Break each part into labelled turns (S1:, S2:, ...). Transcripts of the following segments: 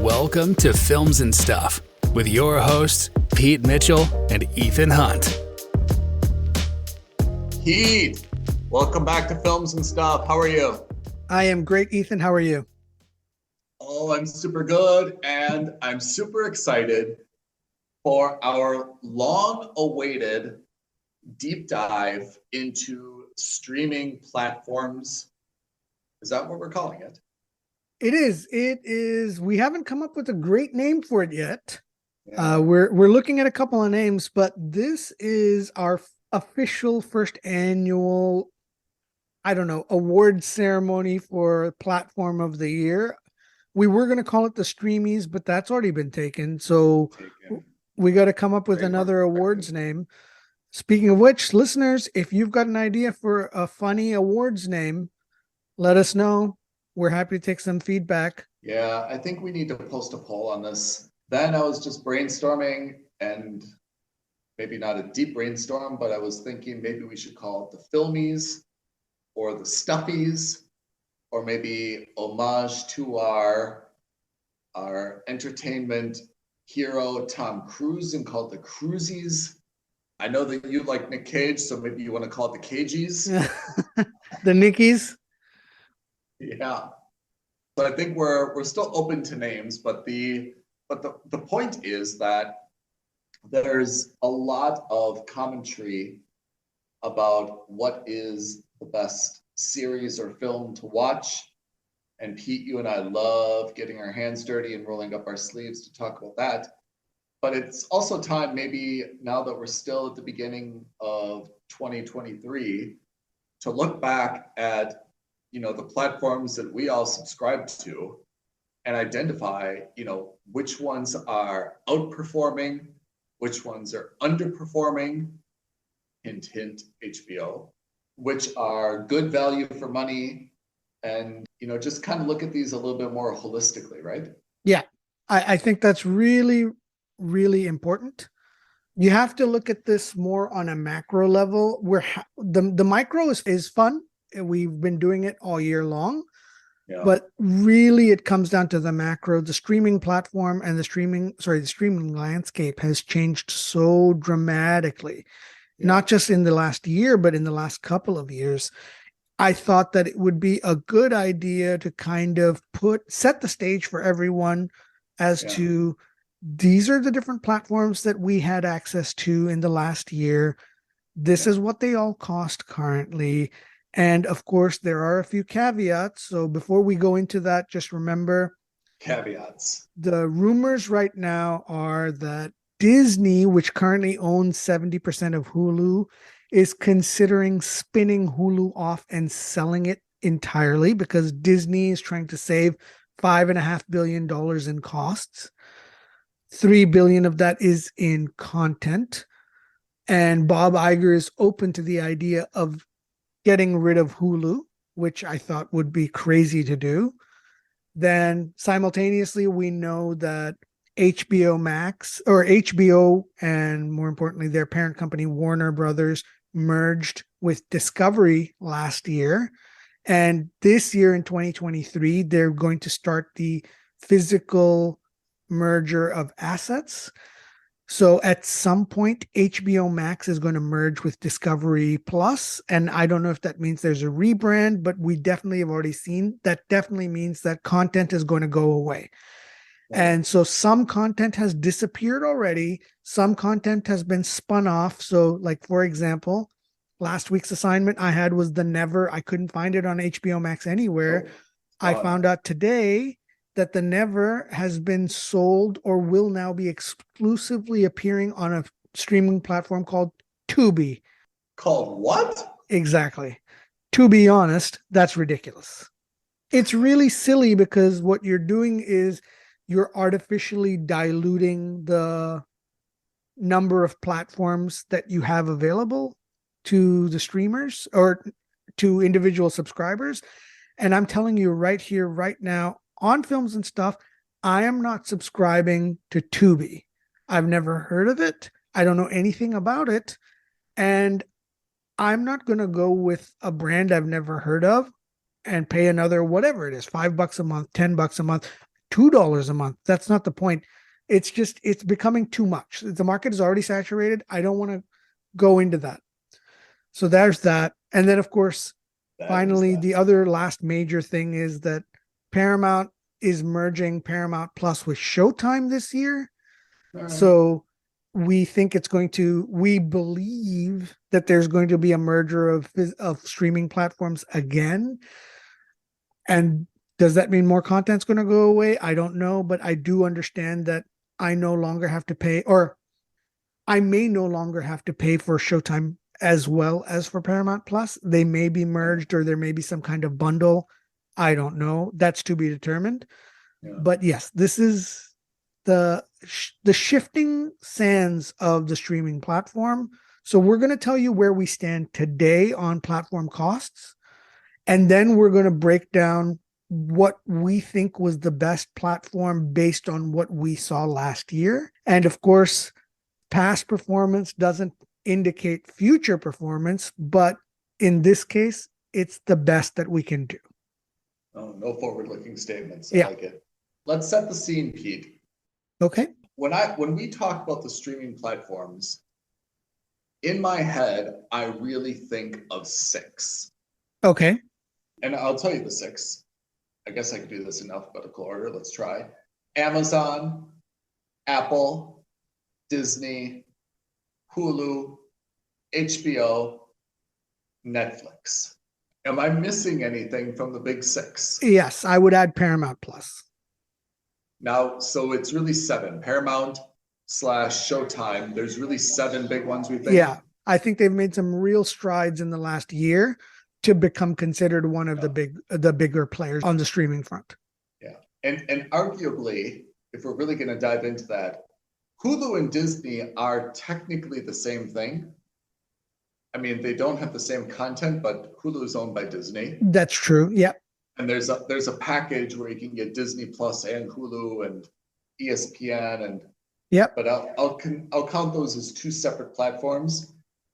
S1: Welcome to Films and Stuff with your hosts, Pete Mitchell and Ethan Hunt.
S2: Pete, welcome back to Films and Stuff. How are you?
S3: I am great, Ethan. How are you?
S2: Oh, I'm super good, and I'm super excited for our long-awaited deep dive into streaming platforms. Is that what we're calling it?
S3: It is. We haven't come up with a great name for it yet.
S2: Yeah.
S3: We're looking at a couple of names, but this is our official first annual, award ceremony for Platform of the Year. We were going to call it the Streamies, but that's already been taken. So we got to come up with another awards name. Speaking of which, listeners, if you've got an idea for a funny awards name, let us know. We're happy to take some feedback.
S2: Yeah, I think we need to post a poll on this. Then I was just brainstorming, and maybe not a deep brainstorm, but I was thinking maybe we should call it the Filmies or the Stuffies, or maybe homage to our entertainment hero Tom Cruise and call it the Cruisies. I know that you like Nick Cage, so maybe you want to call it the Cagies.
S3: The Nickies.
S2: Yeah. So I think we're still open to names, but the point is that there's a lot of commentary about what is the best series or film to watch. And Pete, you and I love getting our hands dirty and rolling up our sleeves to talk about that. But it's also time, maybe now that we're still at the beginning of 2023, to look back at the platforms that we all subscribe to and identify, which ones are outperforming, which ones are underperforming, hint, hint, HBO, which are good value for money, and, just kind of look at these a little bit more holistically, right?
S3: Yeah, I think that's really, really important. You have to look at this more on a macro level where the micro is fun. We've been doing it all year long, but really it comes down to the macro. The streaming platform and the streaming landscape has changed so dramatically, not just in the last year, but in the last couple of years. I thought that it would be a good idea to kind of set the stage for everyone as to these are the different platforms that we had access to in the last year. This is what they all cost currently. And of course, there are a few caveats. So before we go into that, just remember
S2: caveats.
S3: The rumors right now are that Disney, which currently owns 70% of Hulu, is considering spinning Hulu off and selling it entirely because Disney is trying to save $5.5 billion in costs. $3 billion of that is in content. And Bob Iger is open to the idea of getting rid of Hulu, which I thought would be crazy to do. Then simultaneously, we know that HBO Max or HBO and more importantly, their parent company, Warner Brothers, merged with Discovery last year. And this year in 2023, they're going to start the physical merger of assets. So at some point, HBO Max is going to merge with Discovery Plus. And I don't know if that means there's a rebrand, but we definitely have already seen that definitely means that content is going to go away. Right. And so some content has disappeared already. Some content has been spun off. So like, for example, last week's assignment I had was The Never. I couldn't find it on HBO Max anywhere. I found out today that The Never has been sold or will now be exclusively appearing on a streaming platform called Tubi.
S2: Called what?
S3: Exactly. To be honest, that's ridiculous. It's really silly because what you're doing is you're artificially diluting the number of platforms that you have available to the streamers or to individual subscribers. And I'm telling you right here, right now, on Films and Stuff, I am not subscribing to Tubi. I've never heard of it. I don't know anything about it. And I'm not going to go with a brand I've never heard of and pay another, whatever it is, $5 a month, $10 a month. $2 a month. That's not the point. It's just, it's becoming too much. The market is already saturated. I don't want to go into that. So there's that. And then, of course, finally, the other last major thing is that Paramount is merging Paramount Plus with Showtime this year.
S2: All right.
S3: So we think we believe that there's going to be a merger of streaming platforms again. And does that mean more content's going to go away? I don't know, but I do understand that I no longer have to pay, or I may no longer have to pay for Showtime as well as for Paramount Plus. They may be merged, or there may be some kind of bundle. I don't know. That's to be determined.
S2: Yeah.
S3: But yes, this is the shifting sands of the streaming platform. So we're going to tell you where we stand today on platform costs. And then we're going to break down what we think was the best platform based on what we saw last year. And of course, past performance doesn't indicate future performance, but in this case, it's the best that we can do.
S2: Oh, no forward-looking statements.
S3: Yeah.
S2: I like it. Let's set the scene, Pete.
S3: Okay.
S2: When we talk about the streaming platforms, in my head, I really think of 6.
S3: Okay.
S2: And I'll tell you the 6. I guess I could do this in alphabetical order. Let's try. Amazon, Apple, Disney, Hulu, HBO, Netflix. Am I missing anything from the big 6?
S3: Yes, I would add Paramount Plus.
S2: Now, so it's really 7. Paramount / Showtime. There's really 7 big ones, we think.
S3: Yeah, I think they've made some real strides in the last year to become considered one of the bigger players on the streaming front.
S2: Yeah, and arguably, if we're really going to dive into that, Hulu and Disney are technically the same thing. I mean, they don't have the same content, but Hulu is owned by Disney.
S3: That's true. Yep.
S2: And there's a package where you can get Disney Plus and Hulu and ESPN and.
S3: Yep.
S2: But I'll count those as 2 separate platforms.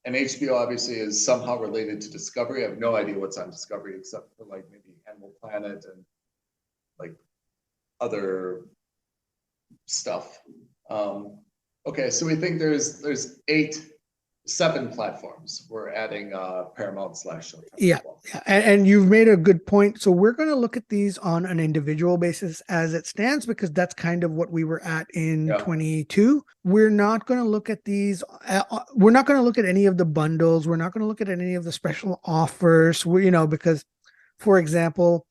S2: And HBO obviously is somehow related to Discovery. I have no idea what's on Discovery except for like maybe Animal Planet and like other stuff. Okay, so we think there's 7 platforms. We're adding Paramount / Showtime.
S3: Yeah, yeah. And you've made a good point. So we're going to look at these on an individual basis as it stands, because that's kind of what we were at in 22. We're not going to look at these. We're not going to look at any of the bundles. We're not going to look at any of the special offers. Because, for example,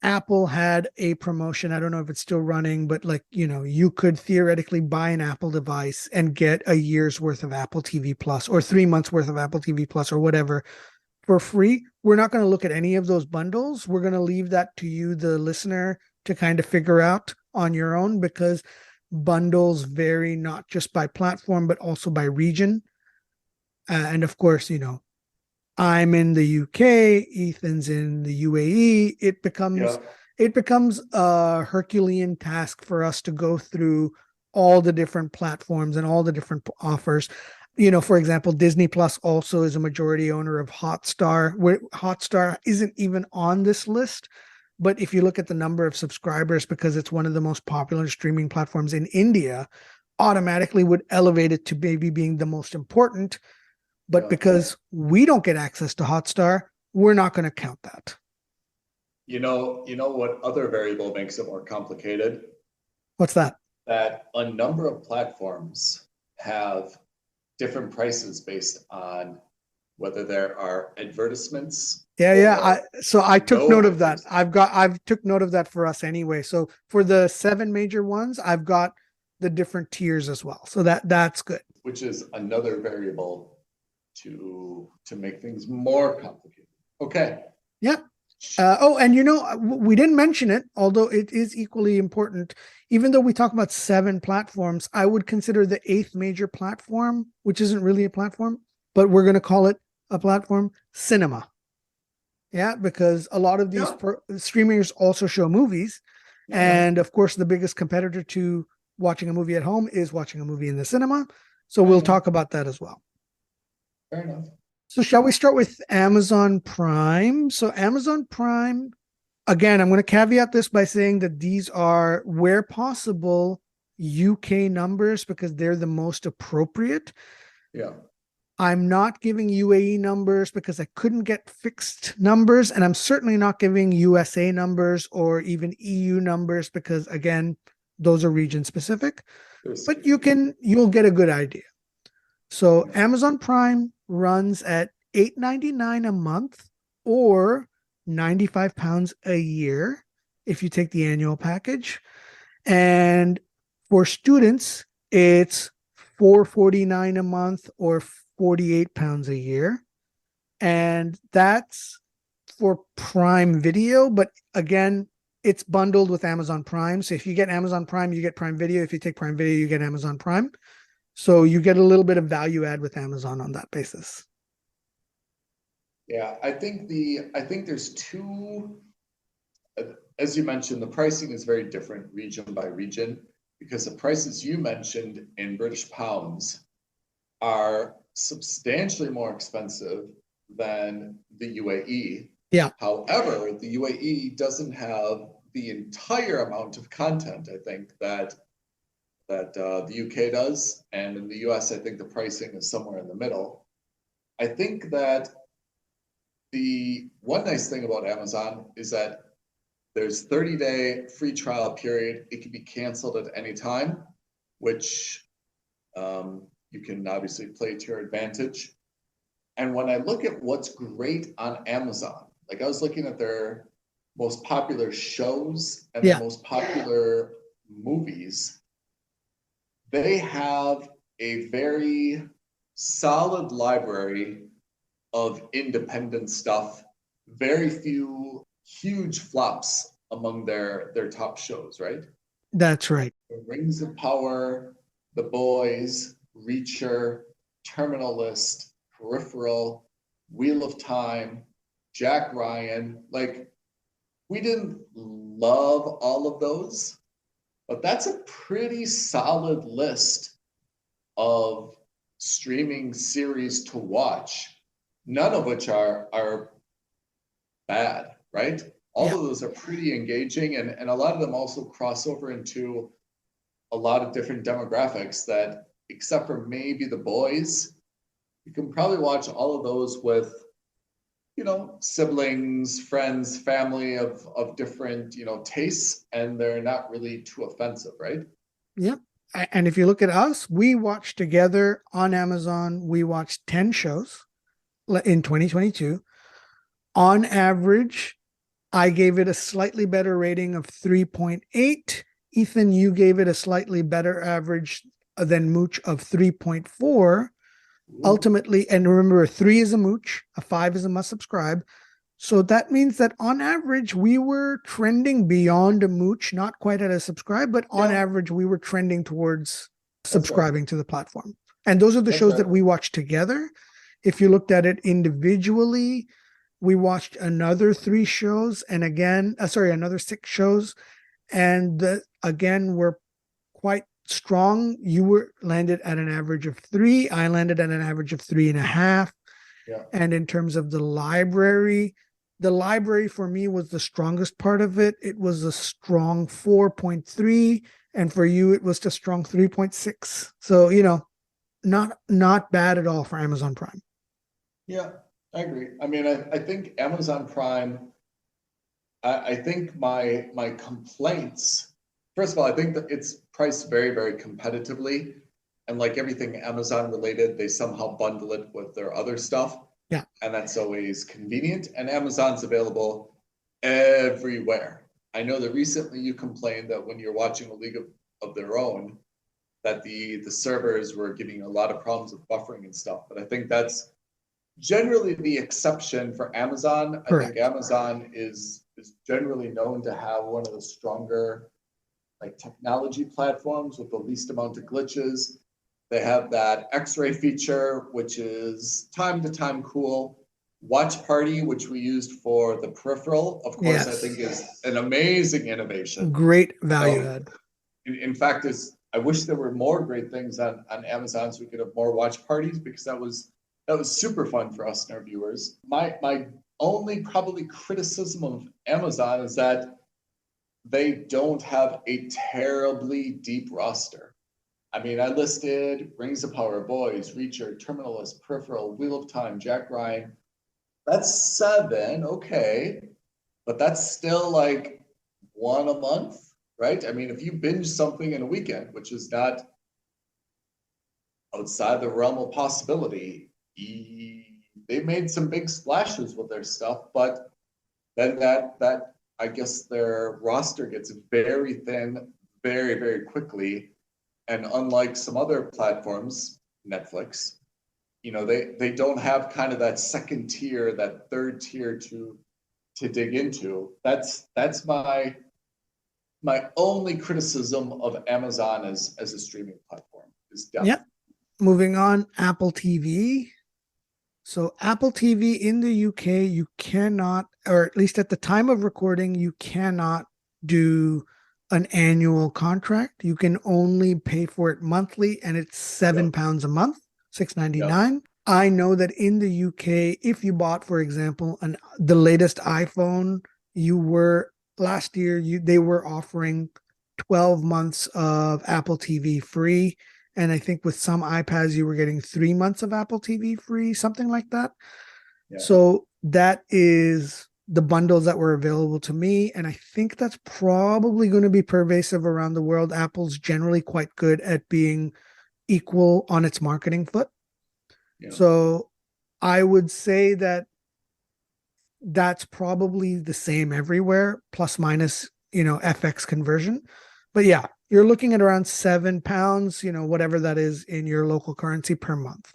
S3: Apple had a promotion. I don't know if it's still running, but you could theoretically buy an Apple device and get a year's worth of Apple TV Plus or 3 months worth of Apple TV Plus or whatever for free. We're not going to look at any of those bundles. We're going to leave that to you, the listener, to kind of figure out on your own, because bundles vary not just by platform, but also by region. And of course, I'm in the UK, Ethan's in the UAE. It becomes a Herculean task for us to go through all the different platforms and all the different offers. For example, Disney Plus also is a majority owner of Hotstar, where Hotstar isn't even on this list. But if you look at the number of subscribers, because it's one of the most popular streaming platforms in India, automatically would elevate it to maybe being the most important. But because we don't get access to Hotstar, we're not going to count that.
S2: You know what other variable makes it more complicated?
S3: What's that?
S2: That a number of platforms have different prices based on whether there are advertisements.
S3: Yeah. I took note of that. I've took note of that for us anyway. So for the 7 major ones, I've got the different tiers as well. So that's good.
S2: Which is another variable to make things more complicated. Okay.
S3: Yeah. And we didn't mention it, although it is equally important. Even though we talk about 7 platforms, I would consider the 8th major platform, which isn't really a platform, but we're going to call it a platform, cinema. Yeah, because a lot of these streamers also show movies. And of course, the biggest competitor to watching a movie at home is watching a movie in the cinema. So we'll talk about that as well.
S2: Fair enough.
S3: So shall we start with Amazon Prime? So Amazon Prime Again, I'm going to caveat this by saying that these are, where possible, UK numbers because they're the most appropriate.
S2: Yeah.
S3: I'm not giving UAE numbers because I couldn't get fixed numbers, and I'm certainly not giving USA numbers or even EU numbers because, again, those are region specific. But you'll get a good idea. So Amazon Prime runs at $8.99 a month or £95 a year if you take the annual package. And for students, it's $4.49 a month or £48 a year. And that's for Prime Video. But again, it's bundled with Amazon Prime. So if you get Amazon Prime, you get Prime Video. If you take Prime Video, you get Amazon Prime. So you get a little bit of value add with Amazon on that basis.
S2: Yeah, I think there's two, as you mentioned, the pricing is very different region by region because the prices you mentioned in British pounds are substantially more expensive than the UAE.
S3: Yeah.
S2: However, the UAE doesn't have the entire amount of content, I think, that the UK does. And in the US, I think the pricing is somewhere in the middle. I think that the one nice thing about Amazon is that there's 30-day free trial period. It can be canceled at any time, which you can obviously play to your advantage. And when I look at what's great on Amazon, like I was looking at their most popular shows and their most popular movies, they have a very solid library of independent stuff, very few huge flops among their top shows, right?
S3: That's right.
S2: The Rings of Power, The Boys, Reacher, Terminal List, Peripheral, Wheel of Time, Jack Ryan. Like, we didn't love all of those, but that's a pretty solid list of streaming series to watch, none of which are bad, right? All of those are pretty engaging, and a lot of them also cross over into a lot of different demographics that, except for maybe The Boys, you can probably watch all of those with, siblings, friends, family of different, tastes, and they're not really too offensive, right?
S3: Yep. And if you look at us, we watched together on Amazon, we watched 10 shows in 2022. On average, I gave it a slightly better rating of 3.8. Ethan, you gave it a slightly better average than Mooch of 3.4. Ultimately, and remember, a 3 is a Mooch, a 5 is a must subscribe. So that means that on average, we were trending beyond a Mooch, not quite at a subscribe, but on average, we were trending towards subscribing to the platform. And those are the shows that we watched together. If you looked at it individually, we watched another 3 shows, and again, another 6 shows. And again, we're quite strong. You landed at an average of 3. I landed at an average of 3.5.
S2: Yeah.
S3: And in terms of the library for me was the strongest part of it. It was a strong 4.3. And for you, it was a strong 3.6. So, not bad at all for Amazon Prime.
S2: Yeah, I agree. I mean, I think Amazon Prime, I think my complaints, first of all, I think that it's priced very, very competitively. And like everything Amazon related, they somehow bundle it with their other stuff.
S3: Yeah.
S2: And that's always convenient. And Amazon's available everywhere. I know that recently you complained that when you're watching A League of Their Own, that the servers were giving a lot of problems with buffering and stuff. But I think that's generally the exception for Amazon.
S3: Correct.
S2: I think Amazon is generally known to have one of the stronger technology platforms with the least amount of glitches. They have that X-ray feature, which is time to time cool. Watch Party, which we used for the Peripheral, of course, I think is an amazing innovation.
S3: Great value add.
S2: In fact, I wish there were more great things on Amazon so we could have more watch parties, because that was super fun for us and our viewers. My only probably criticism of Amazon is that they don't have a terribly deep roster. I mean, I listed Rings of Power, Boys, Reacher, Terminalist, Peripheral, Wheel of Time, Jack Ryan. That's 7, okay. But that's still like one a month, right? I mean, if you binge something in a weekend, which is not outside the realm of possibility, they made some big splashes with their stuff, but then that I guess their roster gets very thin very, very quickly. And unlike some other platforms, Netflix, they don't have kind of that second tier, that third tier to dig into. That's my only criticism of Amazon as a streaming platform is depth.
S3: Yeah. Moving on, Apple TV. So Apple TV in the UK, you cannot, or at least at the time of recording, you cannot do an annual contract. You can only pay for it monthly, and it's £7 a month, $6.99. Yep. I know that in the UK, if you bought, for example, the latest iPhone, last year they were offering 12 months of Apple TV free. And I think with some iPads, you were getting 3 months of Apple TV free, something like that. Yeah. So that is the bundles that were available to me. And I think that's probably going to be pervasive around the world. Apple's generally quite good at being equal on its marketing foot. Yeah. So I would say that's probably the same everywhere, plus minus, FX conversion. But yeah, you're looking at around £7, whatever that is in your local currency per month.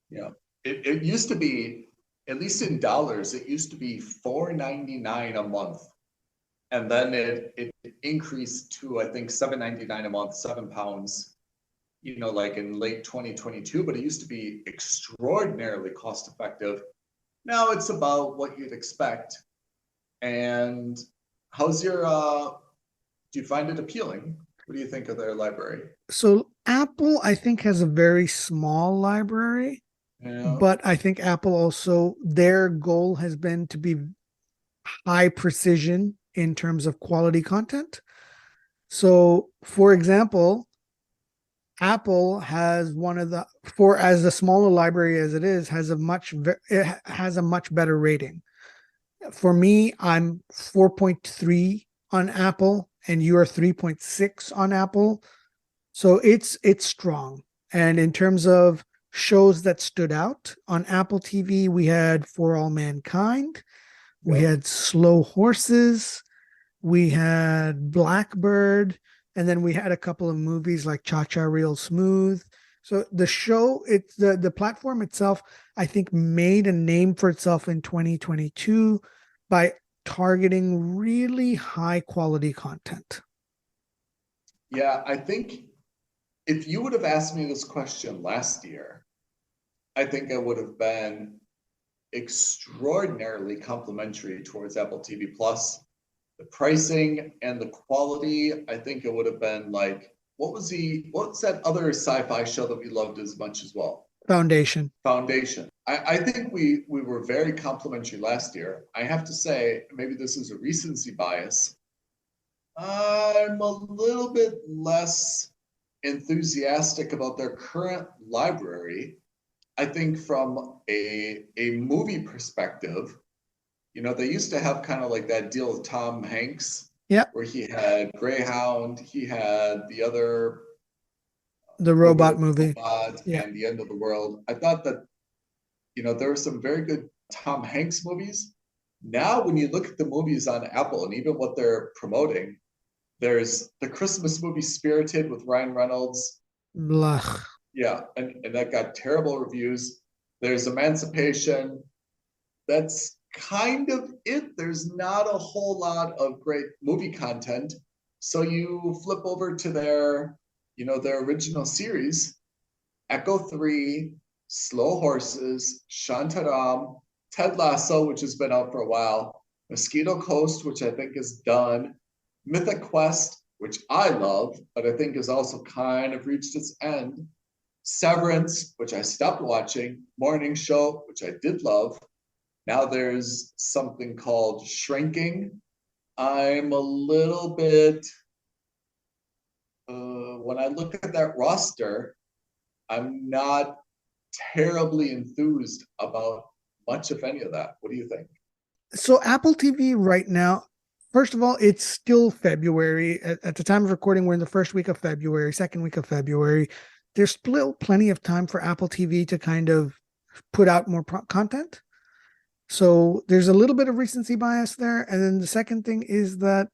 S2: Yeah. It used to be, at least in dollars, it used to be $4.99 a month. And then it increased to, I think, $7.99 a month, £7, like in late 2022, but it used to be extraordinarily cost effective. Now it's about what you'd expect. And how's your, do you find it appealing? What do you think of their library?
S3: So Apple, I think, has a very small library, but I think Apple also, their goal has been to be high precision in terms of quality content. So, for example, Apple has as the smaller library as it is, has a much better rating. For me, I'm 4.3 on Apple, and you are 3.6 on Apple. So it's strong. And in terms of shows that stood out on Apple TV, we had For All Mankind, we had Slow Horses, we had Blackbird, and then we had a couple of movies like Cha Cha Real Smooth. So the show, the platform itself, I think, made a name for itself in 2022 by targeting really high quality content.
S2: Yeah, I think if you would have asked me this question last year, I think I would have been extraordinarily complimentary towards Apple TV Plus. The pricing and the quality, I think it would have been like, what's that other sci-fi show that we loved as much as well?
S3: Foundation.
S2: I think we were very complimentary last year. I have to say, maybe this is a recency bias. I'm a little bit less enthusiastic about their current library. I think from a movie perspective, they used to have kind of like that deal with Tom Hanks, where he had Greyhound, he had the
S3: robot movie,
S2: and The End of the World. I thought that, there were some very good Tom Hanks movies. Now, when you look at the movies on Apple and even what they're promoting, there's the Christmas movie Spirited with Ryan Reynolds.
S3: Blah.
S2: Yeah, and that got terrible reviews. There's Emancipation. That's kind of it. There's not a whole lot of great movie content. So you flip over to their original series, Echo 3, Slow Horses, Shantaram, Ted Lasso, which has been out for a while, Mosquito Coast, which I think is done, Mythic Quest, which I love, but I think has also kind of reached its end, Severance, which I stopped watching, Morning Show, which I did love, Now there's something called shrinking. I'm a little bit, when I look at that roster, I'm not terribly enthused about much, if any of that. What do you think?
S3: So Apple TV right now, first of all, it's still February. At the time of recording, we're in the first week of February, second week of February. There's still plenty of time for Apple TV to kind of put out more content. So there's a little bit of recency bias there. And then the second thing is that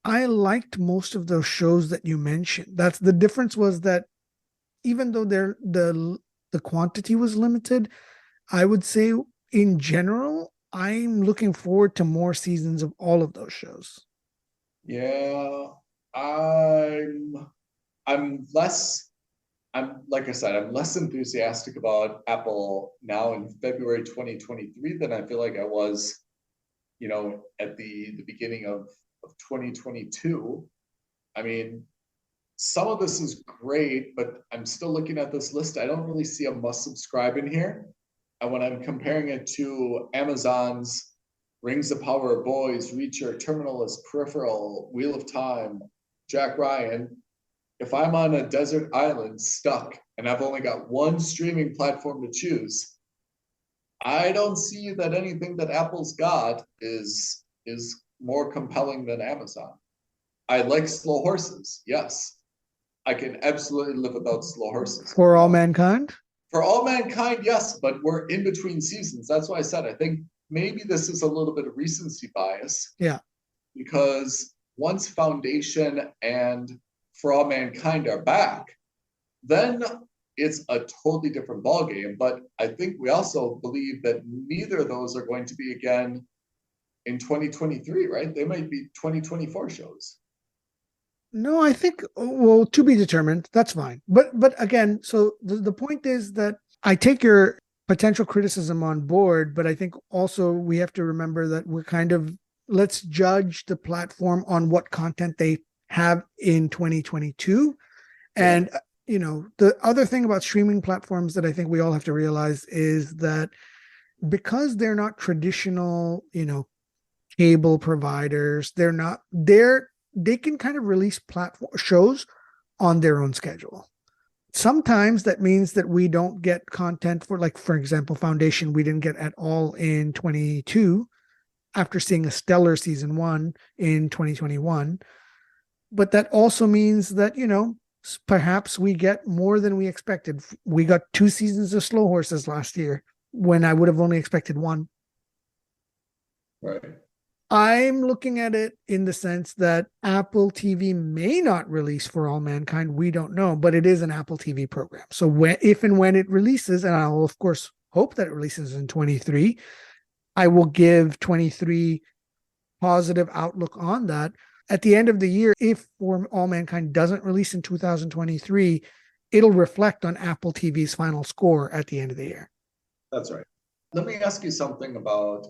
S3: I liked most of those shows that you mentioned. That's the difference, was that even though the quantity was limited, I would say in general, I'm looking forward to more seasons of all of those shows.
S2: Yeah, I'm I'm less I'm like I said, I'm less enthusiastic about Apple now in February 2023 than I feel like I was, at the beginning of 2022. I mean, some of this is great, but I'm still looking at this list. I don't really see a must subscribe in here. And when I'm comparing it to Amazon's Rings of Power, Boys, Reacher, Terminalist, Peripheral, Wheel of Time, Jack Ryan, if I'm on a desert island stuck and I've only got one streaming platform to choose, I don't see that anything that Apple's got is more compelling than Amazon. I like Slow Horses, yes. I can absolutely live without Slow Horses.
S3: For All Mankind?
S2: For All Mankind, yes, but we're in between seasons. That's why I said I think maybe this is a little bit of recency bias.
S3: Yeah.
S2: Because once Foundation and For All Mankind are back, then it's a totally different ballgame. But I think we also believe that neither of those are going to be again in 2023, right? They might be 2024 shows.
S3: No, I think, well, to be determined. That's fine. But again, so the point is that I take your potential criticism on board, but I think also we have to remember that we're kind of, let's judge the platform on what content they have in 2022. And, the other thing about streaming platforms that I think we all have to realize is that because they're not traditional, cable providers, they can kind of release platform shows on their own schedule. Sometimes that means that we don't get content for example, Foundation, we didn't get at all in 22 after seeing a stellar season 1 in 2021. But that also means that, perhaps we get more than we expected. We got 2 seasons of Slow Horses last year when I would have only expected 1.
S2: Right.
S3: I'm looking at it in the sense that Apple TV may not release For All Mankind. We don't know, but it is an Apple TV program. So if and when it releases, and I'll of course hope that it releases in 23, I will give 23 positive outlook on that. At the end of the year, if For All Mankind doesn't release in 2023, it'll reflect on Apple TV's final score at the end of the year.
S2: That's right. Let me ask you something about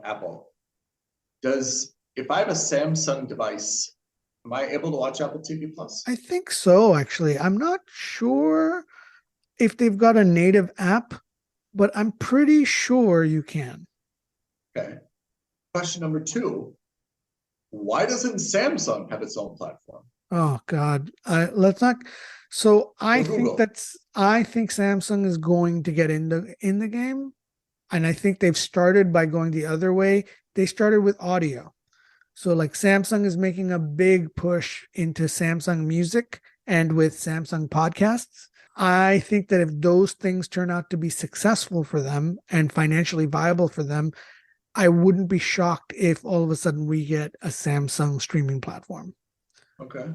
S2: Apple. If I have a Samsung device, am I able to watch Apple TV Plus?
S3: I think so, actually. I'm not sure if they've got a native app, but I'm pretty sure you can.
S2: Okay. Question number 2. Why doesn't Samsung have its own platform?
S3: Oh God. Let's not. So I
S2: Google.
S3: think Samsung is going to get in the game. And I think they've started by going the other way. They started with audio. So like Samsung is making a big push into Samsung Music and with Samsung Podcasts. I think that if those things turn out to be successful for them and financially viable for them, I wouldn't be shocked if all of a sudden we get a Samsung streaming platform.
S2: Okay.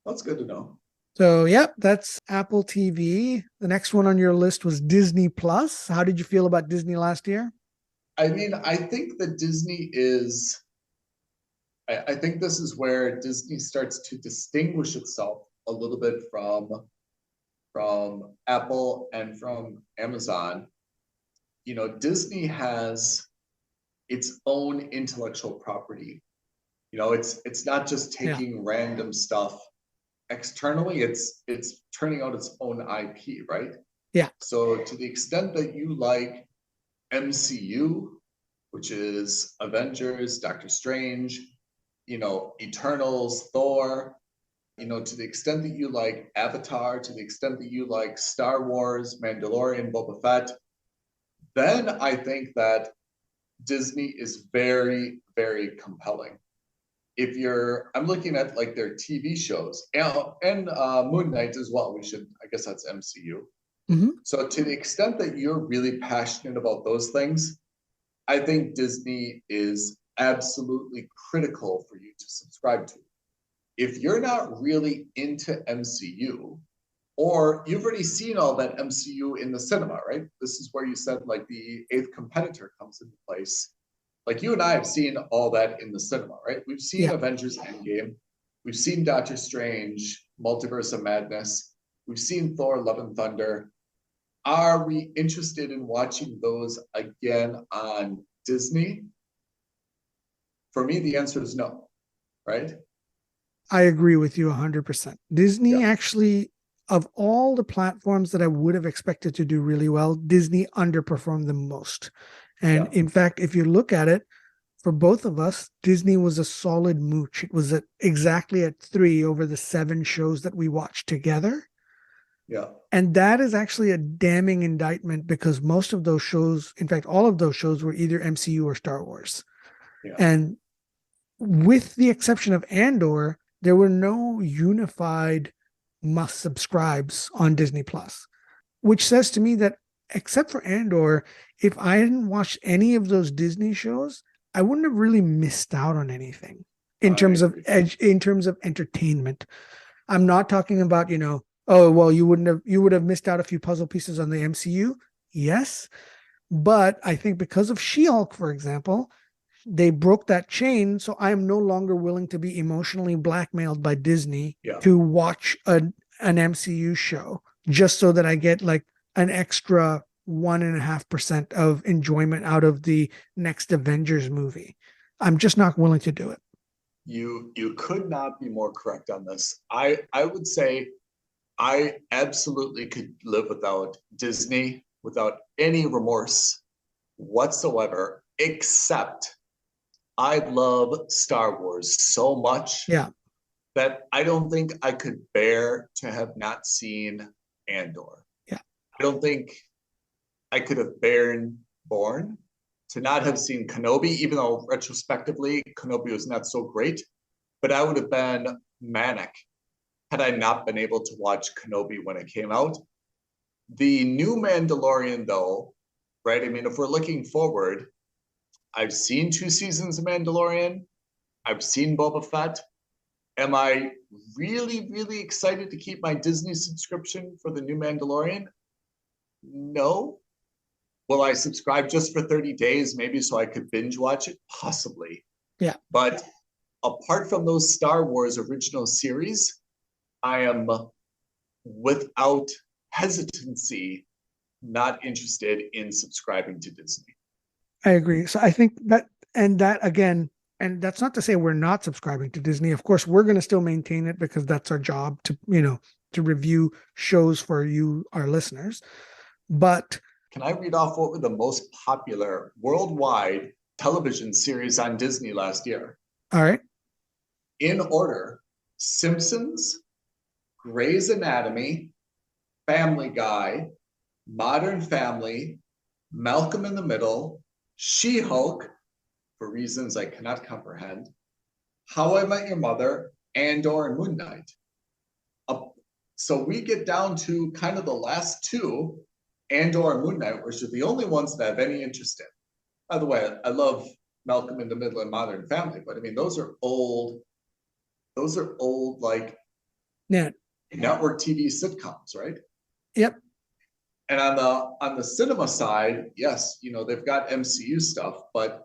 S2: That's good to know.
S3: So, yep, that's Apple TV. The next one on your list was Disney Plus. How did you feel about Disney last year?
S2: I mean, I think that Disney is, I think this is where Disney starts to distinguish itself a little bit from Apple and from Amazon. Disney has its own intellectual property. It's not just taking random stuff externally, it's turning out its own IP, right?
S3: Yeah.
S2: So to the extent that you like MCU, which is Avengers, Doctor Strange, Eternals, Thor, to the extent that you like Avatar, to the extent that you like Star Wars, Mandalorian, Boba Fett, then I think that Disney is very, very compelling. I'm looking at like their TV shows and Moon Knight as well. I guess that's MCU.
S3: Mm-hmm.
S2: So to the extent that you're really passionate about those things, I think Disney is absolutely critical for you to subscribe to. If you're not really into MCU, or you've already seen all that MCU in the cinema, right? This is where you said like the eighth competitor comes into place. Like you and I have seen all that in the cinema, right? We've seen Avengers Endgame. We've seen Doctor Strange, Multiverse of Madness. We've seen Thor, Love and Thunder. Are we interested in watching those again on Disney? For me, the answer is no, right?
S3: I agree with you 100%. Disney actually, of all the platforms that I would have expected to do really well, Disney underperformed the most. And in fact, if you look at it, for both of us, Disney was a solid mooch. It was exactly at 3 over the 7 shows that we watched together.
S2: Yeah.
S3: And that is actually a damning indictment because most of those shows, in fact, all of those shows were either MCU or Star Wars.
S2: Yeah.
S3: And with the exception of Andor, there were no unified must subscribes on Disney Plus, which says to me that except for Andor, if I hadn't watched any of those Disney shows, I wouldn't have really missed out on anything in terms of entertainment. I'm not talking about, oh, well, you would have missed out a few puzzle pieces on the MCU. Yes. But I think because of She-Hulk, for example, they broke that chain. So I am no longer willing to be emotionally blackmailed by Disney to watch an MCU show just so that I get like an extra 1.5% of enjoyment out of the next Avengers movie. I'm just not willing to do it.
S2: You could not be more correct on this. I would say I absolutely could live without Disney without any remorse whatsoever, except I love Star Wars so much that I don't think I could bear to have not seen Andor.
S3: Yeah.
S2: I don't think I could have borne to not have seen Kenobi, even though retrospectively Kenobi was not so great, but I would have been manic had I not been able to watch Kenobi when it came out. The new Mandalorian, though, right? I mean, if we're looking forward, I've seen 2 seasons of Mandalorian. I've seen Boba Fett. Am I really, really excited to keep my Disney subscription for the new Mandalorian? No. Will I subscribe just for 30 days, maybe so I could binge watch it? Possibly.
S3: Yeah.
S2: But apart from those Star Wars original series, I am without hesitancy not interested in subscribing to Disney.
S3: I agree. So I think that again, and that's not to say we're not subscribing to Disney. Of course, we're going to still maintain it because that's our job to review shows for you, our listeners. But
S2: can I read off what were the most popular worldwide television series on Disney last year?
S3: All right.
S2: In order: Simpsons, Grey's Anatomy, Family Guy, Modern Family, Malcolm in the Middle, She-Hulk, for reasons I cannot comprehend, How I Met Your Mother, Andor, and Moon Knight. So we get down to kind of the last 2, Andor and Moon Knight, which are the only ones that I have any interest in. By the way, I love Malcolm in the Middle and Modern Family, but I mean, those are old like network TV sitcoms, right?
S3: Yep.
S2: And on the cinema side, yes, they've got MCU stuff, but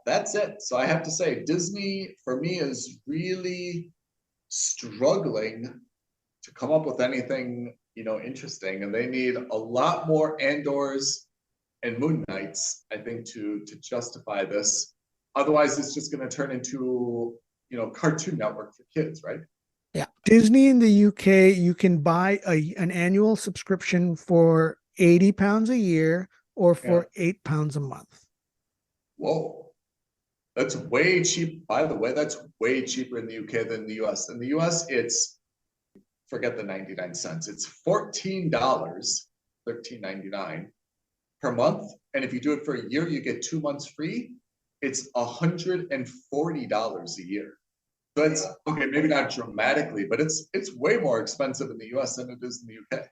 S2: that's it. So I have to say, Disney for me is really struggling to come up with anything interesting, and they need a lot more Andors and Moon Knights, I think, to justify this. Otherwise, it's just going to turn into Cartoon Network for kids, right?
S3: Yeah. Disney in the UK, you can buy an annual subscription for £80 a year, or
S2: Yeah.
S3: for £8 a month.
S2: Whoa. That's way cheap. By the way, that's way cheaper in the UK than the US. In the US, it's, forget the 99 cents. It's $14, $13.99 per month. And if you do it for a year, you get 2 months free. It's $140 a year. So it's okay, maybe not dramatically, but it's way more expensive in the US than it is in the UK.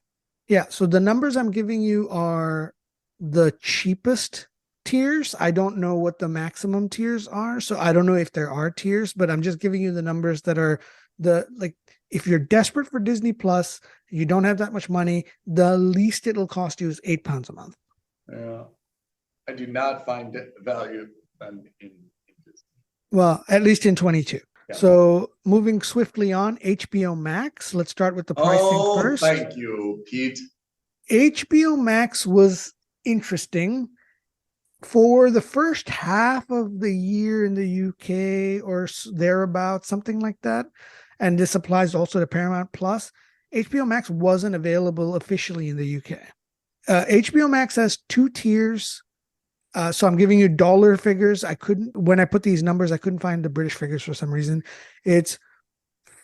S3: Yeah. So the numbers I'm giving you are the cheapest tiers. I don't know what the maximum tiers are. So I don't know if there are tiers, but I'm just giving you the numbers that are if you're desperate for Disney Plus, you don't have that much money, the least it'll cost you is £8 a month.
S2: Yeah. I do not find value in Disney.
S3: Well, at least in 22.
S2: Yeah.
S3: So moving swiftly on, HBO Max. Let's start with the pricing first.
S2: Thank you, Pete.
S3: HBO Max was interesting. For the first half of the year in the UK or thereabouts, something like that, and this applies also to Paramount Plus, HBO Max wasn't available officially in the UK. HBO Max has 2 tiers. So I'm giving you dollar figures. When I put these numbers, I couldn't find the British figures for some reason. It's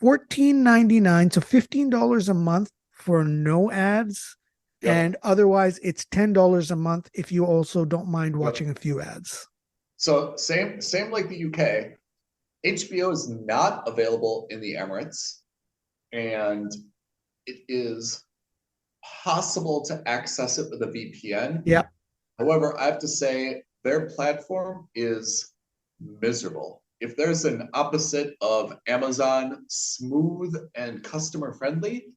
S3: $14.99 to $15 a month for no ads. Yep. And otherwise it's $10 a month if you also don't mind watching a few ads.
S2: So same like the UK. HBO is not available in the Emirates, and it is possible to access it with a VPN.
S3: Yeah.
S2: However, I have to say their platform is miserable. If there's an opposite of Amazon, smooth and customer friendly,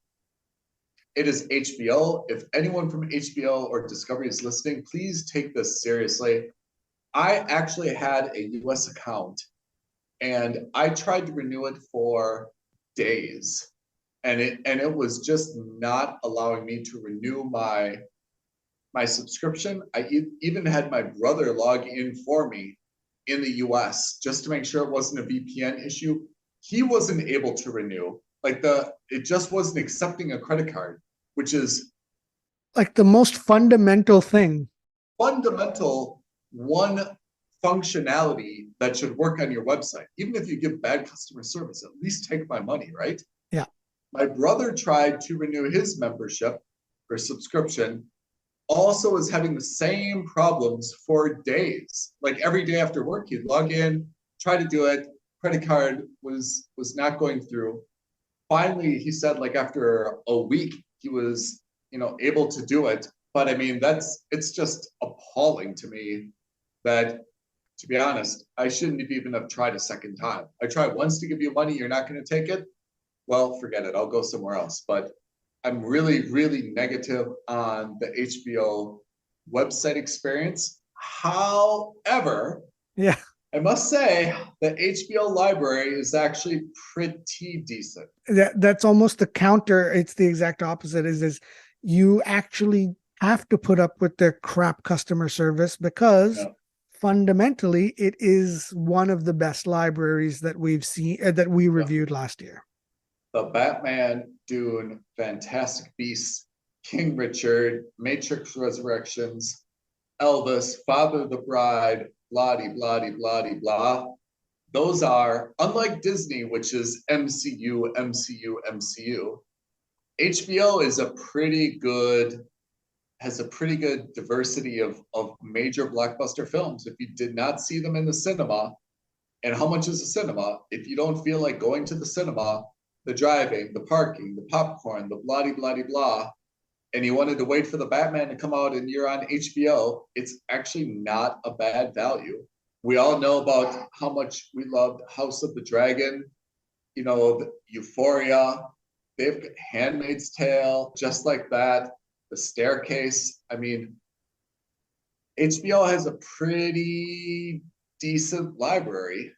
S2: it is HBO. If anyone from HBO or Discovery is listening, please take this seriously. I actually had a US account and I tried to renew it for days, and it was just not allowing me to renew my subscription. I even had my brother log in for me in the US just to make sure it wasn't a VPN issue. He wasn't able to renew. It just wasn't accepting a credit card, which is
S3: like the most fundamental thing.
S2: Fundamental one functionality that should work on your website. Even if you give bad customer service, at least take my money, right?
S3: Yeah.
S2: My brother tried to renew his membership or subscription, also is having the same problems for days. Like every day after work, he'd log in, try to do it. Credit card was not going through. Finally, he said like after a week, he was, able to do it. But I mean, it's just appalling to me that, to be honest, I shouldn't even have tried a second time. I tried once to give you money, you're not going to take it. Well, forget it. I'll go somewhere else. But I'm really, really negative on the HBO website experience. However,
S3: yeah,
S2: I must say the HBO library is actually pretty decent.
S3: That's almost the counter. It's the exact opposite. Is you actually have to put up with their crap customer service because fundamentally it is one of the best libraries that we've seen that we reviewed last year.
S2: The Batman, Dune, Fantastic Beasts, King Richard, Matrix Resurrections, Elvis, Father of the Bride, blah. Those are, unlike Disney, which is MCU. HBO is has a pretty good diversity of major blockbuster films. If you did not see them in the cinema, and how much is a cinema? If you don't feel like going to the cinema, the driving, the parking, the popcorn, the blah, and you wanted to wait for the Batman to come out and you're on HBO, it's actually not a bad value. We all know about how much we loved House of the Dragon, Euphoria, they've got Handmaid's Tale, just like that, The Staircase. I mean, HBO has a pretty decent library.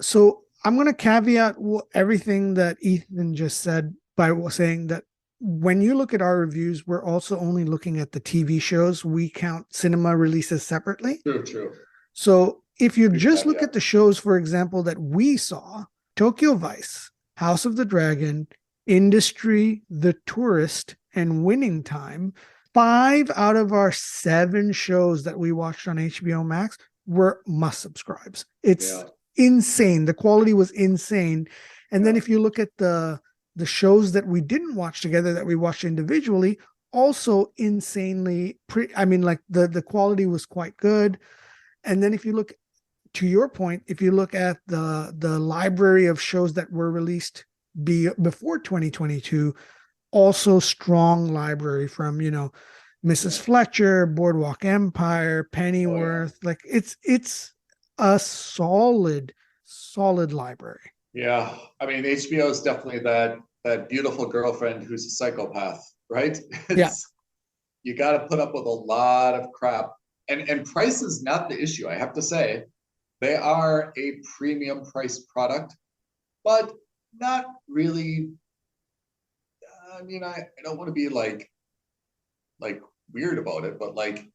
S3: So I'm going to caveat everything that Ethan just said by saying that when you look at our reviews, we're also only looking at the TV shows. We count cinema releases separately.
S2: True.
S3: So if you just look at the shows, for example, that we saw, Tokyo Vice, House of the Dragon, Industry, The Tourist, and Winning Time, 5 out of our 7 shows that we watched on HBO Max were must subscribes. It's insane. The quality was insane. And then if you look at the shows that we didn't watch together, that we watched individually, also insanely like the quality was quite good. And then if you look, to your point, if you look at the library of shows that were released before 2022, also strong library from, Mrs. Fletcher, Boardwalk Empire, Pennyworth. Like it's a solid library.
S2: Yeah, I mean, HBO is definitely that beautiful girlfriend who's a psychopath, right? You got to put up with a lot of crap, and price is not the issue. I have to say, they are a premium price product, but not really. I mean, I don't want to be like weird about it, but like,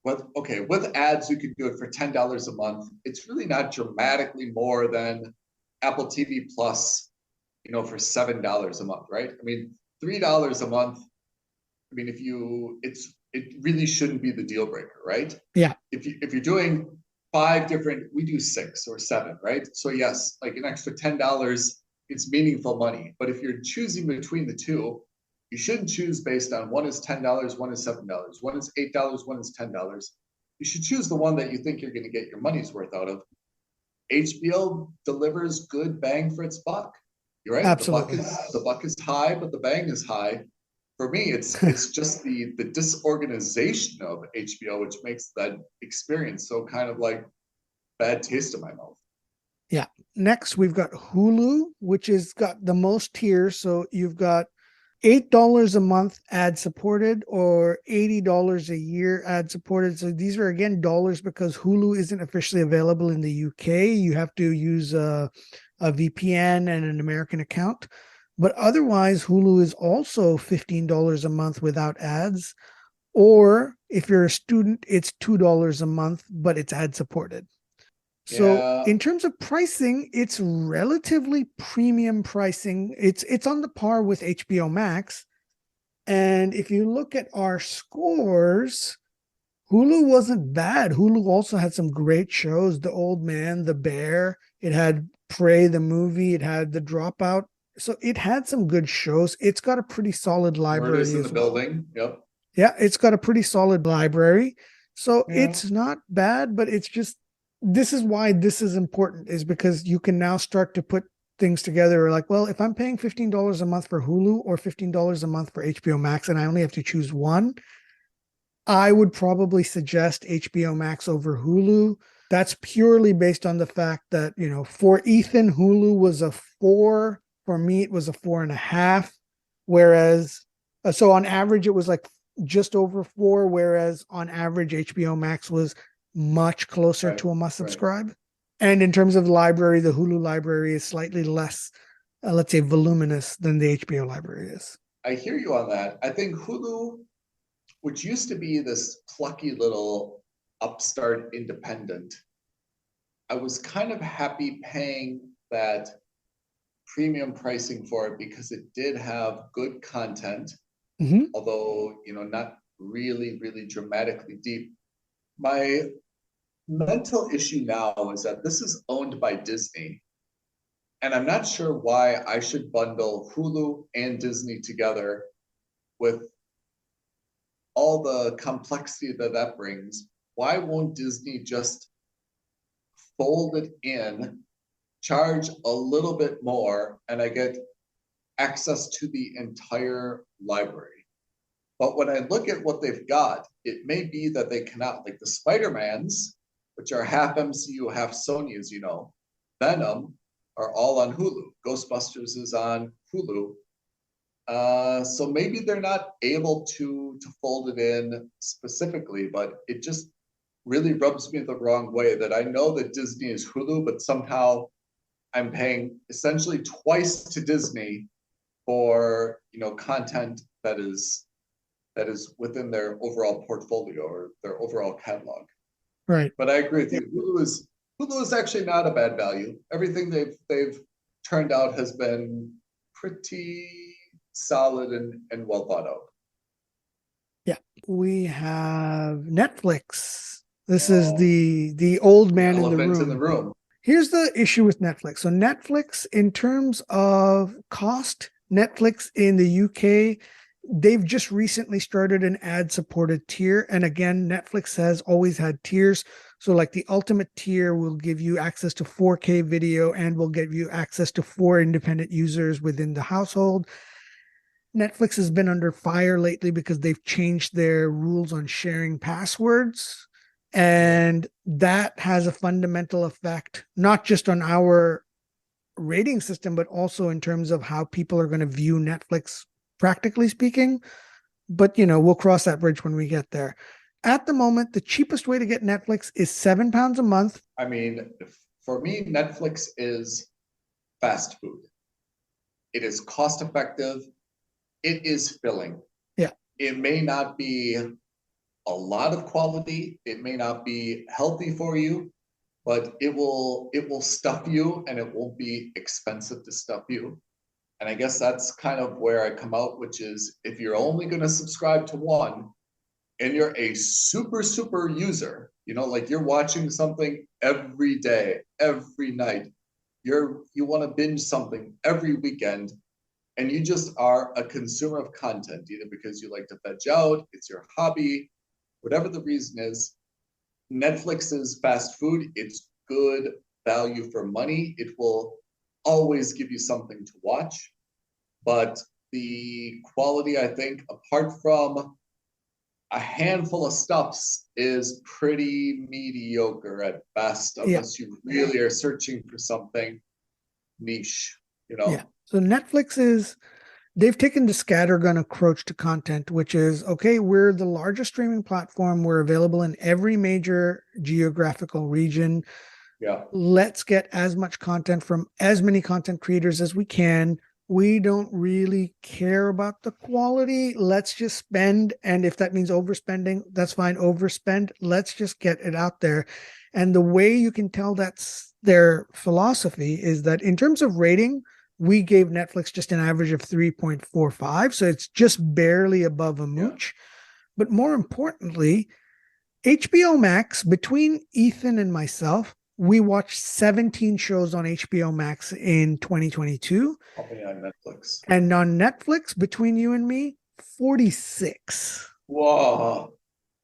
S2: with ads, you could do it for $10 a month. It's really not dramatically more than Apple TV Plus, for $7 a month, right? I mean, $3 a month. I mean, it really shouldn't be the deal breaker, right?
S3: Yeah.
S2: If you're doing 5 different, we do 6 or 7, right? So yes, like an extra $10, it's meaningful money. But if you're choosing between the two, you shouldn't choose based on one is $10, one is $7, one is $8, one is $10. You should choose the one that you think you're going to get your money's worth out of. HBO delivers good bang for its buck. You're right.
S3: Absolutely.
S2: The buck is high, but the bang is high. For me, it's just the disorganization of HBO, which makes that experience so kind of like bad taste in my mouth.
S3: Yeah. Next, we've got Hulu, which has got the most tiers. So you've got $8 a month ad supported or $80 a year ad supported. So these are again dollars because Hulu isn't officially available in the UK. You have to use a VPN and an American account. But otherwise, Hulu is also $15 a month without ads. Or if you're a student, it's $2 a month, but it's ad supported. So in terms of pricing, it's relatively premium pricing. It's on the par with HBO Max. And if you look at our scores, Hulu wasn't bad. Hulu also had some great shows. The Old Man, The Bear. It had Prey, the movie. It had The Dropout. So it had some good shows. It's got a pretty solid library.
S2: Murders in the Building. Yep.
S3: Yeah, it's got a pretty solid library. So it's not bad, but it's just, this is why this is important, is because you can now start to put things together like, well, if I'm paying $15 a month for Hulu or $15 a month for HBO Max and I only have to choose one, I would probably suggest HBO Max over Hulu. That's purely based on the fact that, for Ethan, Hulu was a 4. For me, it was a 4.5. Whereas, so on average, it was like just over 4, whereas on average, HBO Max was much closer to a must subscribe. Right. And in terms of library, the Hulu library is slightly less, let's say, voluminous than the HBO library is.
S2: I hear you on that. I think Hulu, which used to be this plucky little upstart independent, I was kind of happy paying that premium pricing for it because it did have good content, although, not really, really dramatically deep. My mental issue now is that this is owned by Disney, and I'm not sure why I should bundle Hulu and Disney together with all the complexity that brings. Why won't Disney just fold it in, charge a little bit more, and I get access to the entire library? But when I look at what they've got, it may be that they cannot, like the Spider-Mans, which are half MCU, half Sony, as you know, Venom, are all on Hulu. Ghostbusters is on Hulu. So maybe they're not able to fold it in specifically, but it just really rubs me the wrong way that I know that Disney is Hulu, but somehow I'm paying essentially twice to Disney for, content that is within their overall portfolio or their overall catalog.
S3: Right.
S2: But I agree with you. Hulu is actually not a bad value. Everything they've turned out has been pretty solid and well thought out.
S3: Yeah. We have Netflix. This is
S2: Oh,
S3: the old
S2: the
S3: man in the
S2: elephant in the
S3: room.
S2: room.
S3: Here's the issue with Netflix. So Netflix, in terms of cost, Netflix in the UK, they've just recently started an ad-supported tier. And again, Netflix has always had tiers. So like the ultimate tier will give you access to 4K video and will give you access to 4 independent users within the household. Netflix has been under fire lately because they've changed their rules on sharing passwords. And that has a fundamental effect, not just on our rating system, but also in terms of how people are going to view Netflix, practically speaking. But, we'll cross that bridge when we get there. At the moment, the cheapest way to get Netflix is £7 a month.
S2: I mean, for me, Netflix is fast food. It is cost effective. It is filling.
S3: Yeah.
S2: It may not be a lot of quality. It may not be healthy for you, but it will stuff you, and it won't be expensive to stuff you. And I guess that's kind of where I come out, which is if you're only going to subscribe to one and you're a super user, like you're watching something every day, every night, you want to binge something every weekend, and you just are a consumer of content, either because you like to veg out, it's your hobby, whatever the reason is. Netflix is fast food. It's good value for money. It will always give you something to watch. But the quality, I think, apart from a handful of stuffs, is pretty mediocre at best,
S3: Yeah.
S2: unless you really are searching for something niche,
S3: Yeah. So they've taken the scattergun approach to content, which is, okay, we're the largest streaming platform. We're available in every major geographical region.
S2: Yeah.
S3: Let's get as much content from as many content creators as we can. We don't really care about the quality. Let's just spend. And if that means overspending, that's fine. Overspend. Let's just get it out there. And the way you can tell that's their philosophy is that in terms of rating, we gave Netflix just an average of 3.45. So it's just barely above a mooch. But more importantly, HBO Max, between Ethan and myself, we watched 17 shows on HBO Max in 2022.
S2: I'll be on Netflix.
S3: And on Netflix, between you and me, 46.
S2: Whoa.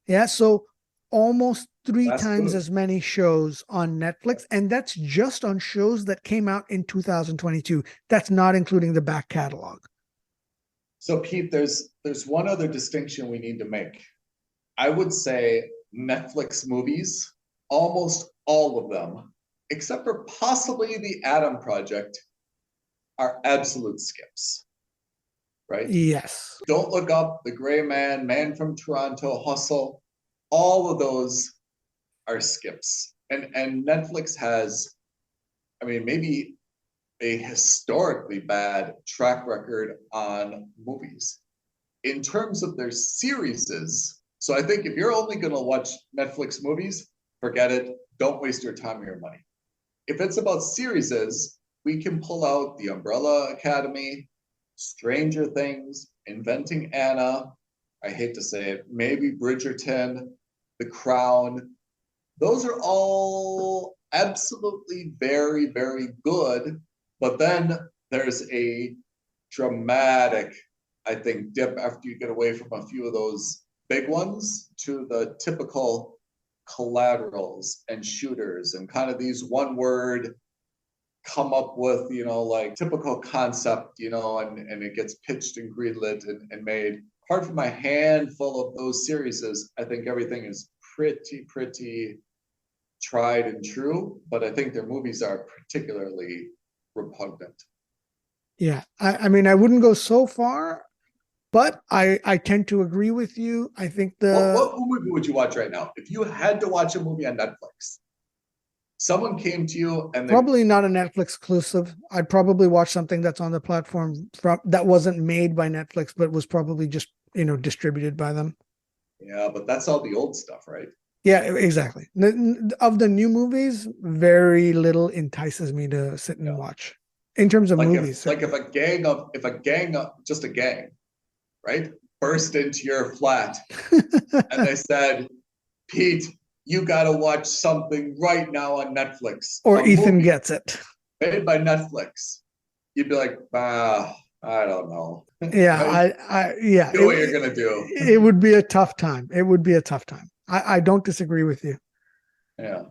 S3: Yeah. So almost three
S2: That's
S3: times
S2: good.
S3: as many shows on Netflix. And that's just on shows that came out in 2022. That's not including the back catalog.
S2: So Pete, there's one other distinction we need to make. I would say Netflix movies, almost all of them, except for possibly the Adam Project, are absolute skips, right?
S3: Yes.
S2: Don't Look Up, The Gray Man, Man from Toronto, Hustle, all of those are skips. And Netflix has, I mean, maybe a historically bad track record on movies. In terms of their series, so I think if you're only going to watch Netflix movies, forget it. Don't waste your time or your money. If it's about series, we can pull out The Umbrella Academy, Stranger Things, Inventing Anna, I hate to say it, maybe Bridgerton, The Crown. Those are all absolutely very good. But then there's a dramatic, I think, dip after you get away from a few of those big ones to the typical collaterals and shooters and kind of these one word come up with, like typical concept, and it gets pitched and greenlit and made. Apart from a handful of those series, I think everything is pretty tried and true, but I think their movies are particularly repugnant.
S3: Yeah. I mean, I wouldn't go so far, but I tend to agree with you. I think
S2: What movie would you watch right now? If you had to watch a movie on Netflix, someone came to you and
S3: probably not a Netflix exclusive. I'd probably watch something that's on the platform that wasn't made by Netflix, but was probably just, distributed by them.
S2: Yeah, but that's all the old stuff, right?
S3: Yeah, exactly. Of the new movies, very little entices me to sit and watch in terms of
S2: Like
S3: movies.
S2: if a gang, just a gang, right? burst into your flat and they said, Pete, you got to watch something right now on Netflix.
S3: Or
S2: A
S3: Ethan
S2: movie
S3: gets it.
S2: made by Netflix. You'd be like, I don't know.
S3: Yeah,
S2: Right?
S3: yeah,
S2: Do what you're gonna do.
S3: it would be a tough time. It would be a tough time. I don't disagree with you.
S2: Yeah.